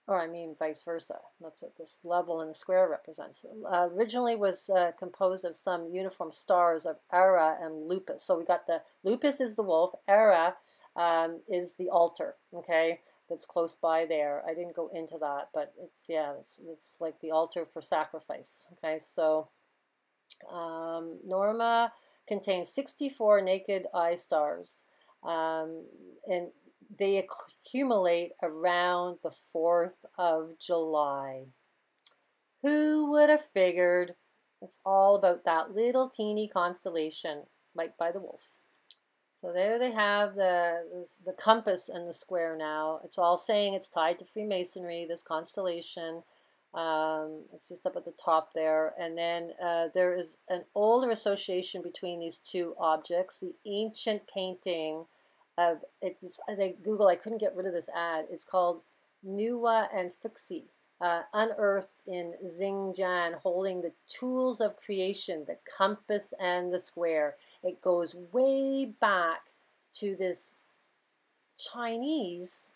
[SPEAKER 1] or I mean vice versa. That's what this level and the square represents. Originally was composed of some uniform stars of Ara and Lupus. So we got the Lupus is the wolf, Ara is the altar, okay, that's close by there. I didn't go into that, but it's, yeah, it's like the altar for sacrifice, okay. So Norma contains 64 naked eye stars, and they accumulate around the 4th of July. Who would have figured? It's all about that little teeny constellation, right by the wolf. So there they have the compass and the square now. It's all saying it's tied to Freemasonry, this constellation. It's just up at the top there. And then there is an older association between these two objects. The ancient painting of, Google, I couldn't get rid of this ad. It's called Nuwa and Fuxi, unearthed in Xinjiang, holding the tools of creation, the compass and the square. It goes way back to this Chinese,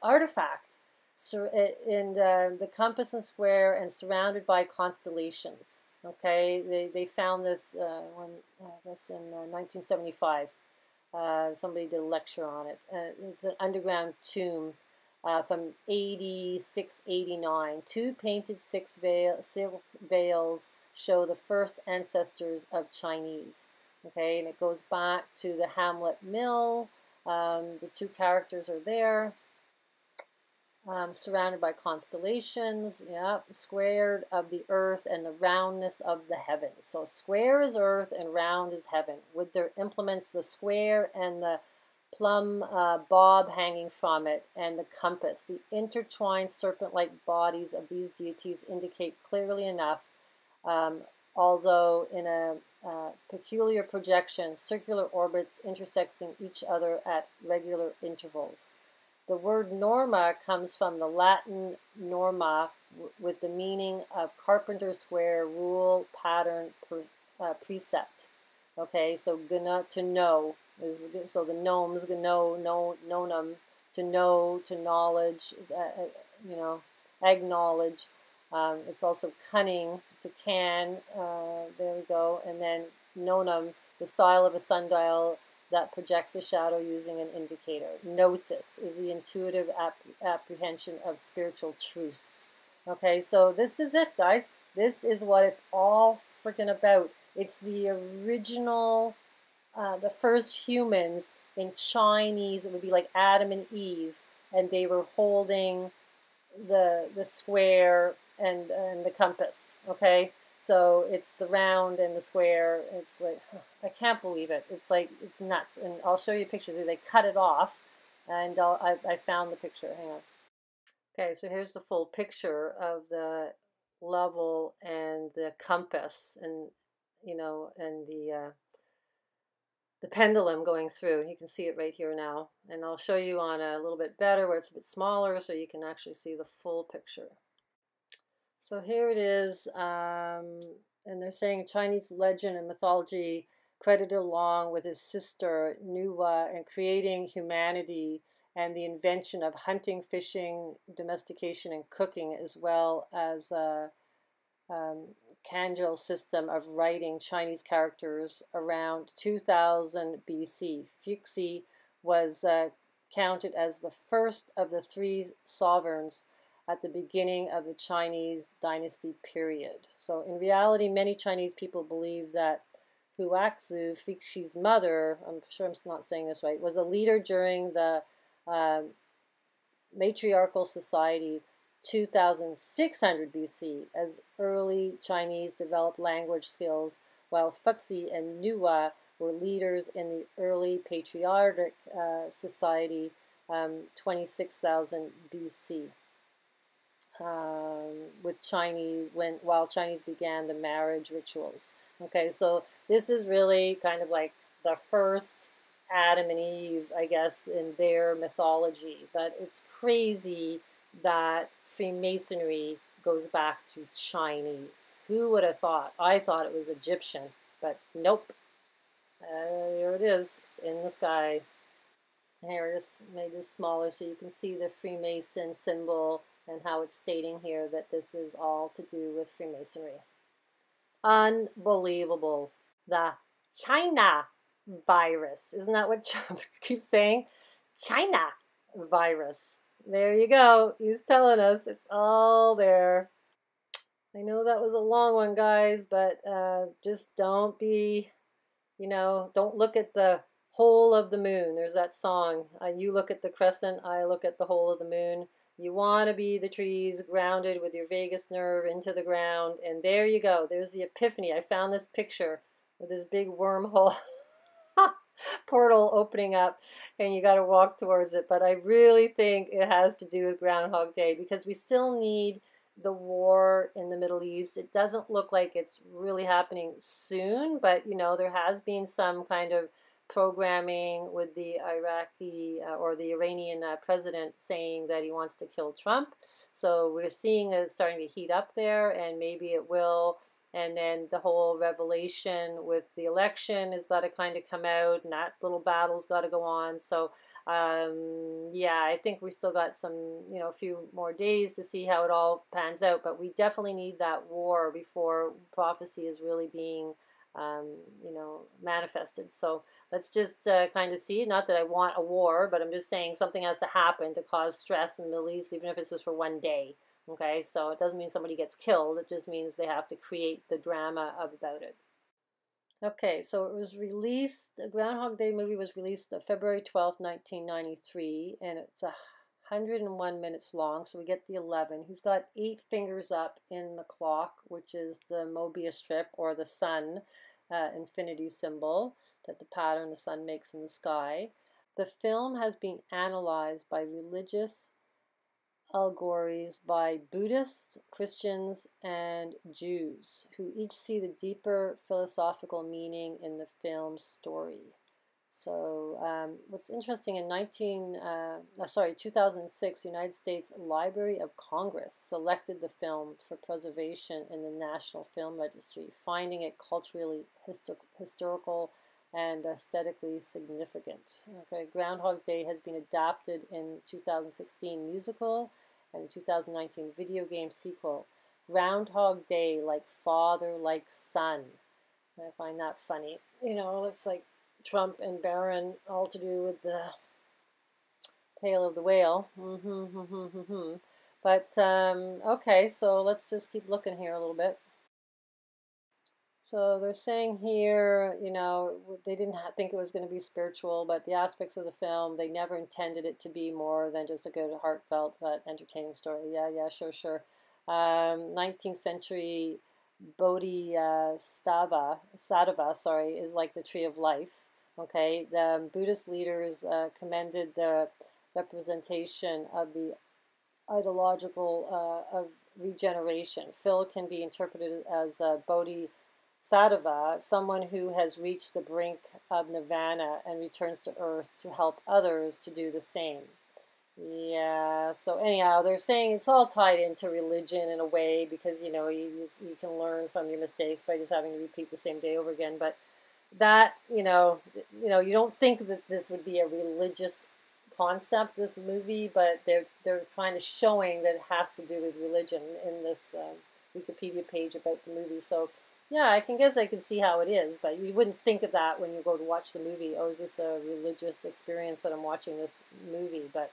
[SPEAKER 1] artifact. So, and the compass and square, and surrounded by constellations. Okay, they found this this in 1975. Somebody did a lecture on it. It's an underground tomb from 86-89. Two painted silk veils show the first ancestors of Chinese. Okay, and it goes back to the Hamlet Mill. The two characters are there. Surrounded by constellations, yeah, squared of the earth and the roundness of the heavens. So square is earth and round is heaven, with their implements, the square and the plumb bob hanging from it, and the compass. The intertwined serpent-like bodies of these deities indicate clearly enough, although in a peculiar projection, circular orbits intersecting each other at regular intervals. The word norma comes from the Latin norma, with the meaning of carpenter square, rule, pattern, precept. Okay, so gonna, to know, so the gnomes, nonum, to know, to knowledge, acknowledge. It's also cunning, to can, there we go, and then nonum, the style of a sundial that projects a shadow using an indicator. Gnosis is the intuitive apprehension of spiritual truths. Okay, so this is it, guys. This is what it's all freaking about. It's the original, the first humans in Chinese. It would be like Adam and Eve, and they were holding the square and the compass. Okay. So it's the round and the square. It's like, I can't believe it. It's like, it's nuts. And I'll show you pictures. They cut it off, and I found the picture. Hang on. Okay, so here's the full picture of the level and the compass, and and the pendulum going through. You can see it right here now, and I'll show you on a little bit better where it's a bit smaller, so you can actually see the full picture. So here it is, and they're saying Chinese legend and mythology credited along with his sister Nuwa in creating humanity and the invention of hunting, fishing, domestication, and cooking, as well as a Kanjil system of writing Chinese characters around 2000 BC. Fuxi was counted as the first of the three sovereigns at the beginning of the Chinese dynasty period. So in reality, many Chinese people believe that Huaxu, Fuxi's mother, I'm sure I'm not saying this right, was a leader during the matriarchal society 2600 BC, as early Chinese developed language skills, while Fuxi and Nuwa were leaders in the early patriarchic society 26,000 BC. With Chinese, while Chinese began the marriage rituals. Okay, so this is really kind of like the first Adam and Eve, I guess, in their mythology. But it's crazy that Freemasonry goes back to Chinese. Who would have thought? I thought it was Egyptian, but nope. Here it is. It's in the sky. Here, I just made this smaller so you can see the Freemason symbol and how it's stating here that this is all to do with Freemasonry. Unbelievable. The China virus. Isn't that what Trump keeps saying? China virus. There you go. He's telling us it's all there. I know that was a long one, guys, but just don't be, don't look at the whole of the moon. There's that song. You look at the crescent, I look at the whole of the moon. You want to be the trees, grounded with your vagus nerve into the ground. And there you go. There's the epiphany. I found this picture with this big wormhole portal opening up, and you got to walk towards it. But I really think it has to do with Groundhog Day, because we still need the war in the Middle East. It doesn't look like it's really happening soon, but there has been some kind of programming with the Iraqi or the Iranian president saying that he wants to kill Trump. So we're seeing it starting to heat up there, and maybe it will. And then the whole revelation with the election has got to kind of come out, and that little battle's got to go on. So, yeah, I think we still got some, a few more days to see how it all pans out. But we definitely need that war before prophecy is really being, manifested. So let's just kind of see. Not that I want a war, but I'm just saying something has to happen to cause stress in the Middle East, even if it's just for one day. Okay, so it doesn't mean somebody gets killed. It just means they have to create the drama about it. Okay, so it was released, the Groundhog Day movie was released February 12th, 1993, and it's 101 minutes long, so we get the 11. He's got 8 fingers up in the clock, which is the Mobius strip, or the sun infinity symbol that the pattern the sun makes in the sky. The film has been analyzed by religious allegories by Buddhists, Christians, and Jews, who each see the deeper philosophical meaning in the film's story. So what's interesting, in 2006, United States Library of Congress selected the film for preservation in the National Film Registry, finding it culturally historical and aesthetically significant. Okay, Groundhog Day has been adapted in 2016 musical and 2019 video game sequel. Groundhog Day, like father, like son. And I find that funny. It's like Trump and Barron, all to do with the tail of the whale. But, okay, so let's just keep looking here a little bit. So they're saying here, they didn't think it was going to be spiritual, but the aspects of the film, they never intended it to be more than just a good, heartfelt, entertaining story. Yeah, sure. 19th century Bodhisattva, is like the tree of life. Okay, the Buddhist leaders commended the representation of the ideological of regeneration. Phil can be interpreted as a Bodhisattva, someone who has reached the brink of nirvana and returns to earth to help others to do the same. Yeah, so anyhow, they're saying it's all tied into religion in a way, because, you can learn from your mistakes by just having to repeat the same day over again. But that, you don't think that this would be a religious concept, this movie, but they're kind of showing that it has to do with religion in this Wikipedia page about the movie. So yeah, I can see how it is, but you wouldn't think of that when you go to watch the movie. Oh, is this a religious experience that I'm watching this movie? But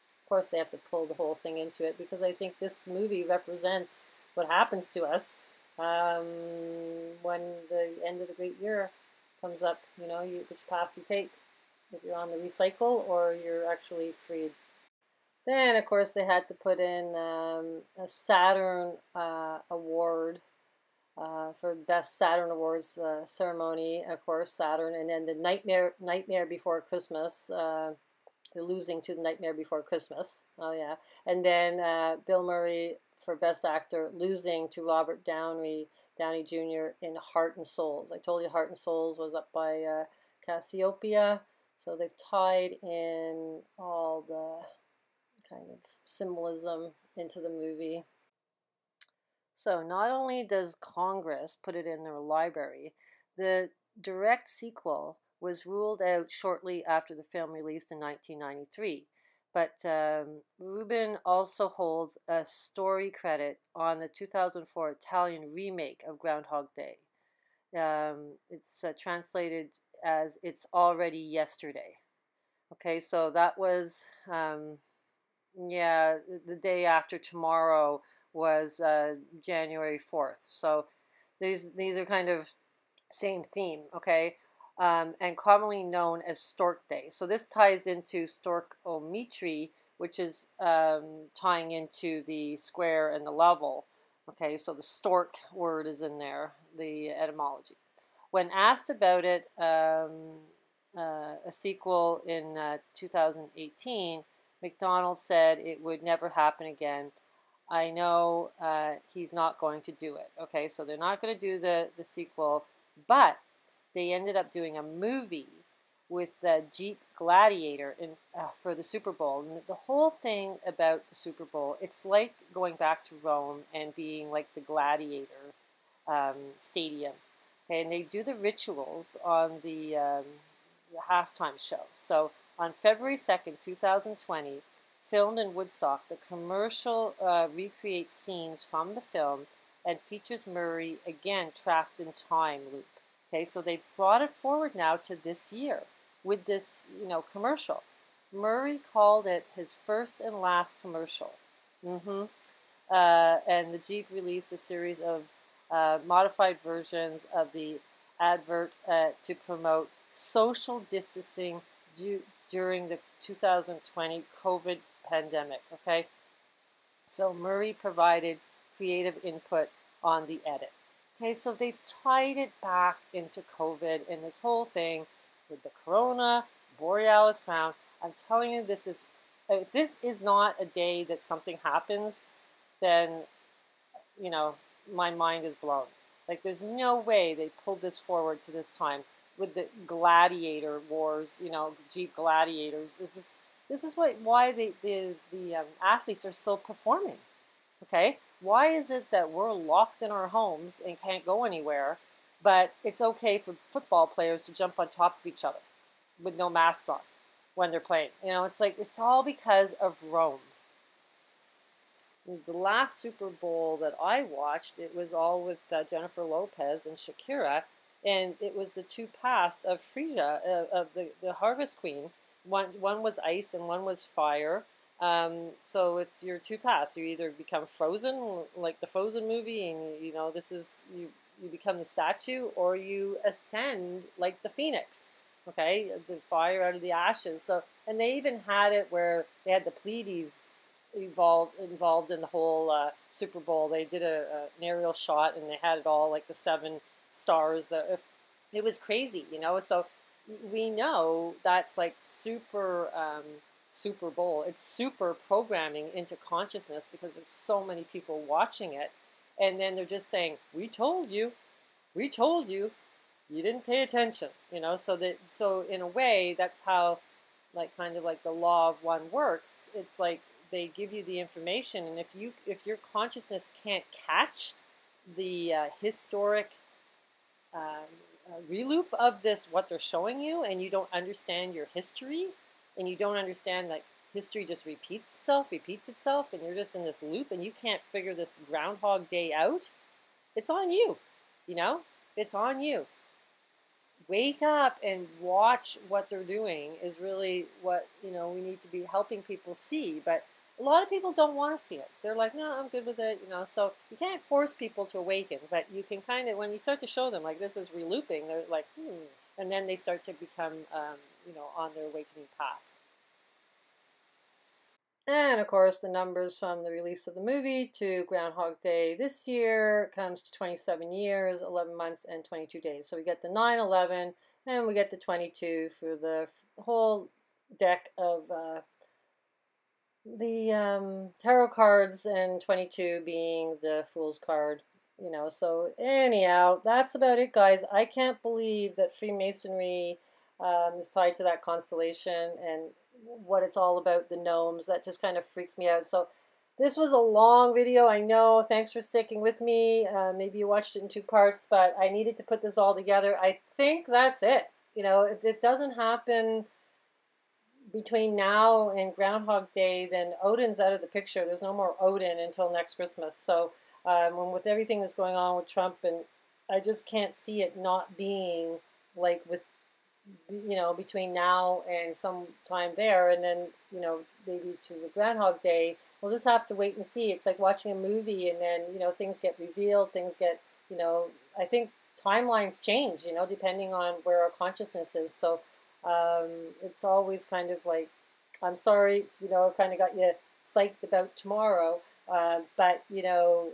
[SPEAKER 1] of course they have to pull the whole thing into it, because I think this movie represents what happens to us when the end of the great year comes up. Which path you take, if you're on the recycle or you're actually freed. Then, of course, they had to put in a Saturn award for Best Saturn Awards ceremony. Of course, Saturn, and then the Nightmare Before Christmas. Losing to the Nightmare Before Christmas. Oh yeah, and then Bill Murray for Best Actor, losing to Robert Downey Jr. in Heart and Souls. I told you Heart and Souls was up by Cassiopeia. So they've tied in all the kind of symbolism into the movie. So not only does Congress put it in their library, the direct sequel was ruled out shortly after the film released in 1993. But Rubin also holds a story credit on the 2004 Italian remake of Groundhog Day. It's translated as "It's Already Yesterday." Okay, so that was, yeah, the day after tomorrow was January 4th. So these are kind of same theme, okay? And commonly known as Stork Day. So this ties into storkometry, which is tying into the square and the level. Okay, so the stork word is in there, the etymology. When asked about it, a sequel in 2018, McDonald said it would never happen again. I know he's not going to do it. Okay, so they're not going to do the sequel, but they ended up doing a movie with the Jeep Gladiator for the Super Bowl. And the whole thing about the Super Bowl, it's like going back to Rome and being like the Gladiator stadium. Okay, and they do the rituals on the halftime show. So on February 2nd, 2020, filmed in Woodstock, the commercial recreates scenes from the film and features Murray again trapped in time loop. Okay, so they've brought it forward now to this year with this, commercial. Murray called it his first and last commercial. And the Jeep released a series of modified versions of the advert to promote social distancing during the 2020 COVID pandemic, okay? So Murray provided creative input on the edit. Okay, so they've tied it back into COVID and this whole thing with the corona, Borealis crown. I'm telling you, this is not a day that something happens, then, my mind is blown. Like, there's no way they pulled this forward to this time with the gladiator wars, Jeep gladiators. This is why the athletes are still performing. Okay, why is it that we're locked in our homes and can't go anywhere, but it's okay for football players to jump on top of each other with no masks on when they're playing? It's like, it's all because of Rome. The last Super Bowl that I watched, it was all with Jennifer Lopez and Shakira, and it was the two paths of Frisia, of the Harvest Queen. One was ice and one was fire. So it's your two paths. You either become frozen, like the Frozen movie, and this is you become the statue, or you ascend like the phoenix. Okay, the fire out of the ashes. So, and they even had it where they had the Pleiades involved in the whole Super Bowl. They did an aerial shot, and they had it all like the 7 stars. It was crazy, So we know that's like Super Bowl. It's super programming into consciousness because there's so many people watching it, and then they're just saying, "We told you, you didn't pay attention." So in a way, that's how, kind of like the law of one works. It's like they give you the information, and if your consciousness can't catch the historic reloop of this, what they're showing you, and you don't understand your history, and you don't understand that history just repeats itself, and you're just in this loop, and you can't figure this Groundhog Day out, it's on you, It's on you. Wake up and watch what they're doing is really what, we need to be helping people see. But a lot of people don't want to see it. They're like, no, I'm good with it, So you can't force people to awaken, but you can kind of, when you start to show them, like, this is relooping, they're like, and then they start to become, on their awakening path. And of course, the numbers from the release of the movie to Groundhog Day this year comes to 27 years, 11 months, and 22 days. So we get the 9/11, and we get the 22 for the whole deck of the tarot cards, and 22 being the Fool's card. So anyhow, that's about it, guys. I can't believe that Freemasonry is tied to that constellation, and what it's all about, the gnomes. That just kind of freaks me out. So this was a long video, I know. Thanks for sticking with me. Maybe you watched it in 2 parts, but I needed to put this all together. I think that's it. you know, if it doesn't happen between now and Groundhog Day, then Odin's out of the picture. There's no more Odin until next Christmas. So with everything that's going on with Trump, and I just can't see it not being like with, you know, between now and some time there, and then, you know, maybe to the Groundhog Day. We'll just have to wait and see. It's like watching a movie, and then, you know, things get revealed, things get, you know, I think timelines change, you know, depending on where our consciousness is. So it's always kind of like, I'm sorry, you know, kind of got you psyched about tomorrow, but, you know,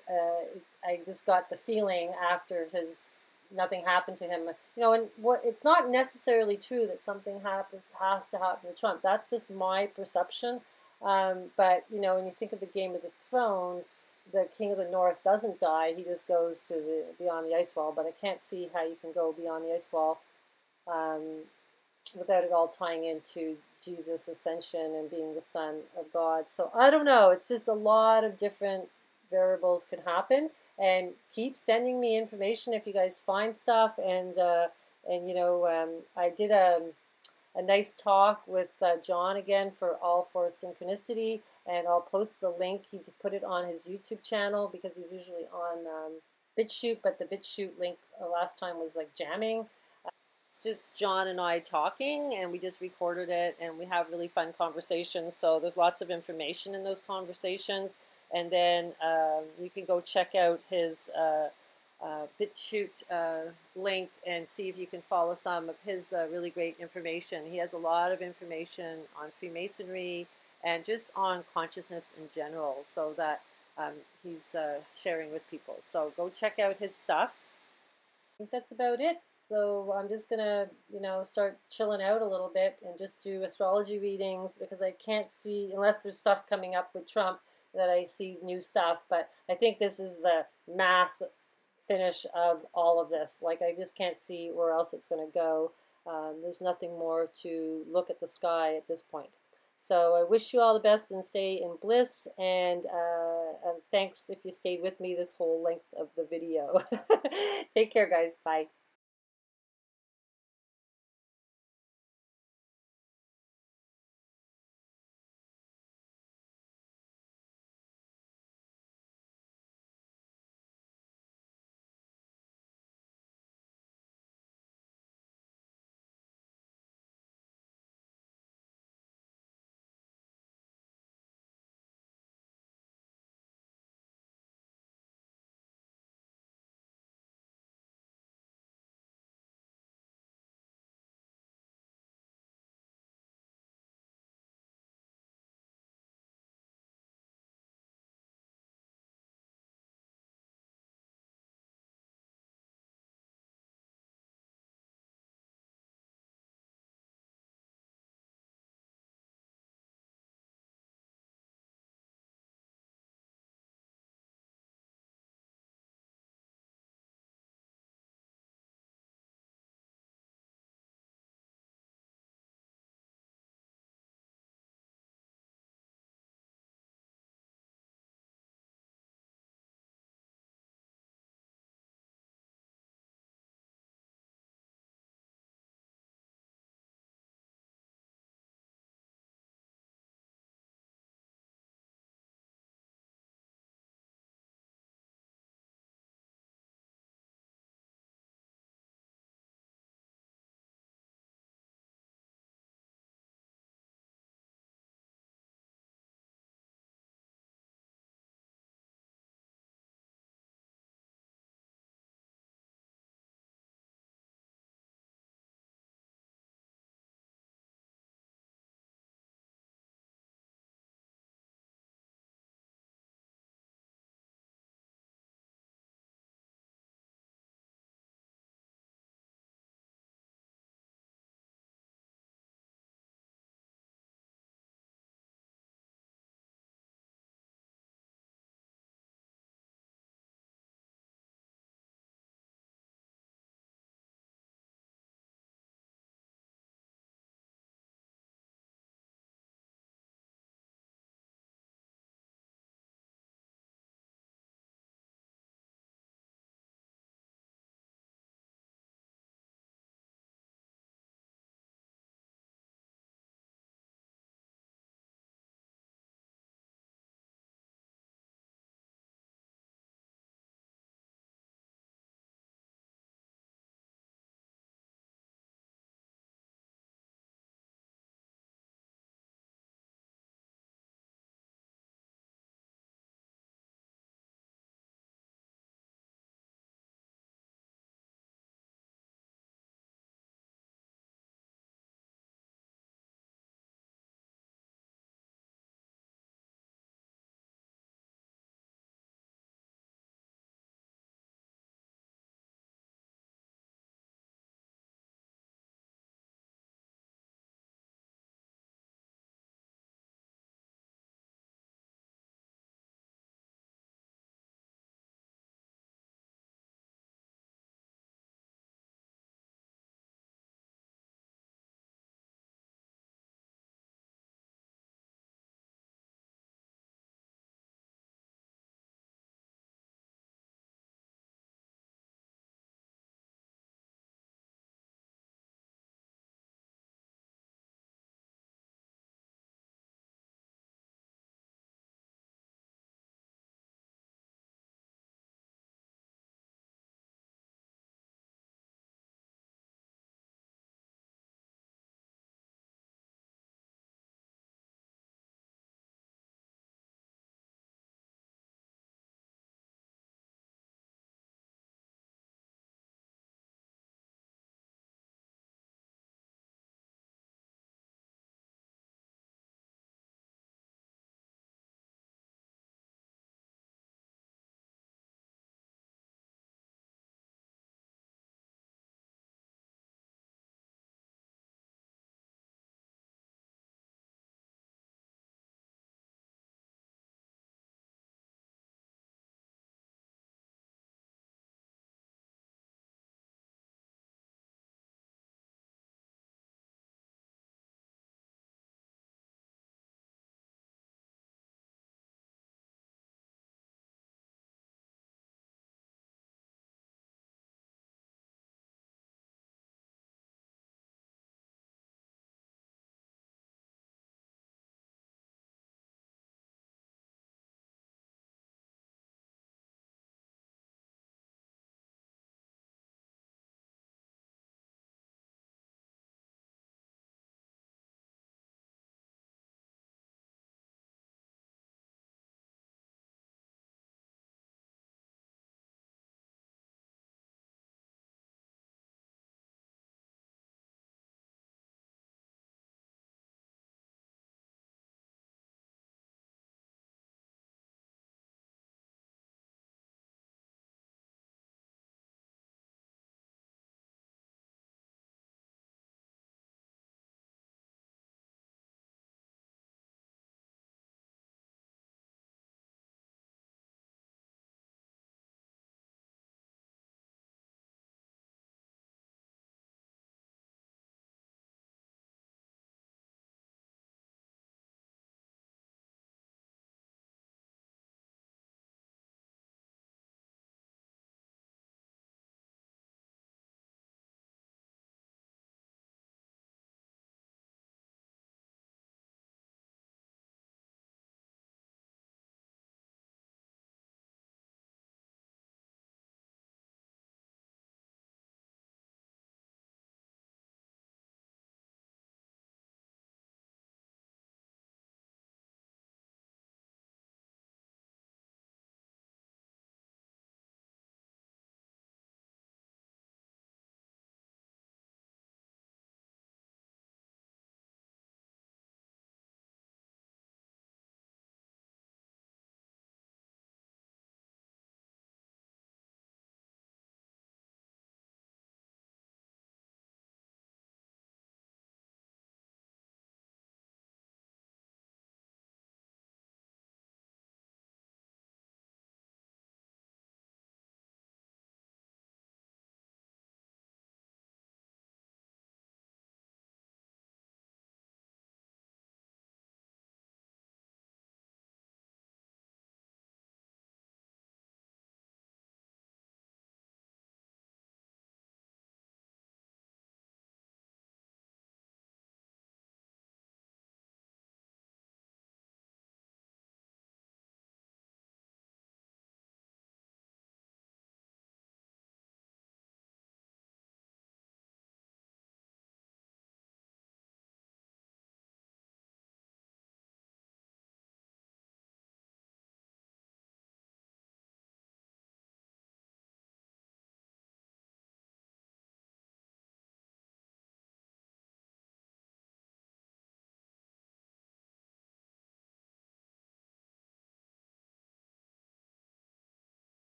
[SPEAKER 1] I just got the feeling after his nothing happened to him, you know, and what, it's not necessarily true that something has to happen to Trump. That's just my perception. But, you know, when you think of the Game of the Thrones, the King of the North doesn't die. He just goes to the beyond the ice wall. But I can't see how you can go beyond the ice wall without it all tying into Jesus' ascension and being the Son of God. So I don't know. It's just a lot of different variables could happen. And keep sending me information if you guys find stuff. And you know, I did a nice talk with John again for All for Synchronicity, and I'll post the link. He put it on his YouTube channel because he's usually on BitChute, but the BitChute link last time was like jamming. It's just John and I talking, and we just recorded it, and we have really fun conversations. So there's lots of information in those conversations. And then you can go check out his BitChute link and see if you can follow some of his really great information. He has a lot of information on Freemasonry and just on consciousness in general, so that he's sharing with people. So go check out his stuff. I think that's about it. So I'm just going to, you know, start chilling out a little bit and just do astrology readings, because I can't see, unless there's stuff coming up with Trump, that I see new stuff. But I think this is the mass finish of all of this. Like, I just can't see where else it's going to go. There's nothing more to look at the sky at this point. So I wish you all the best and stay in bliss. And thanks if you stayed with me this whole length of the video. Take care, guys. Bye.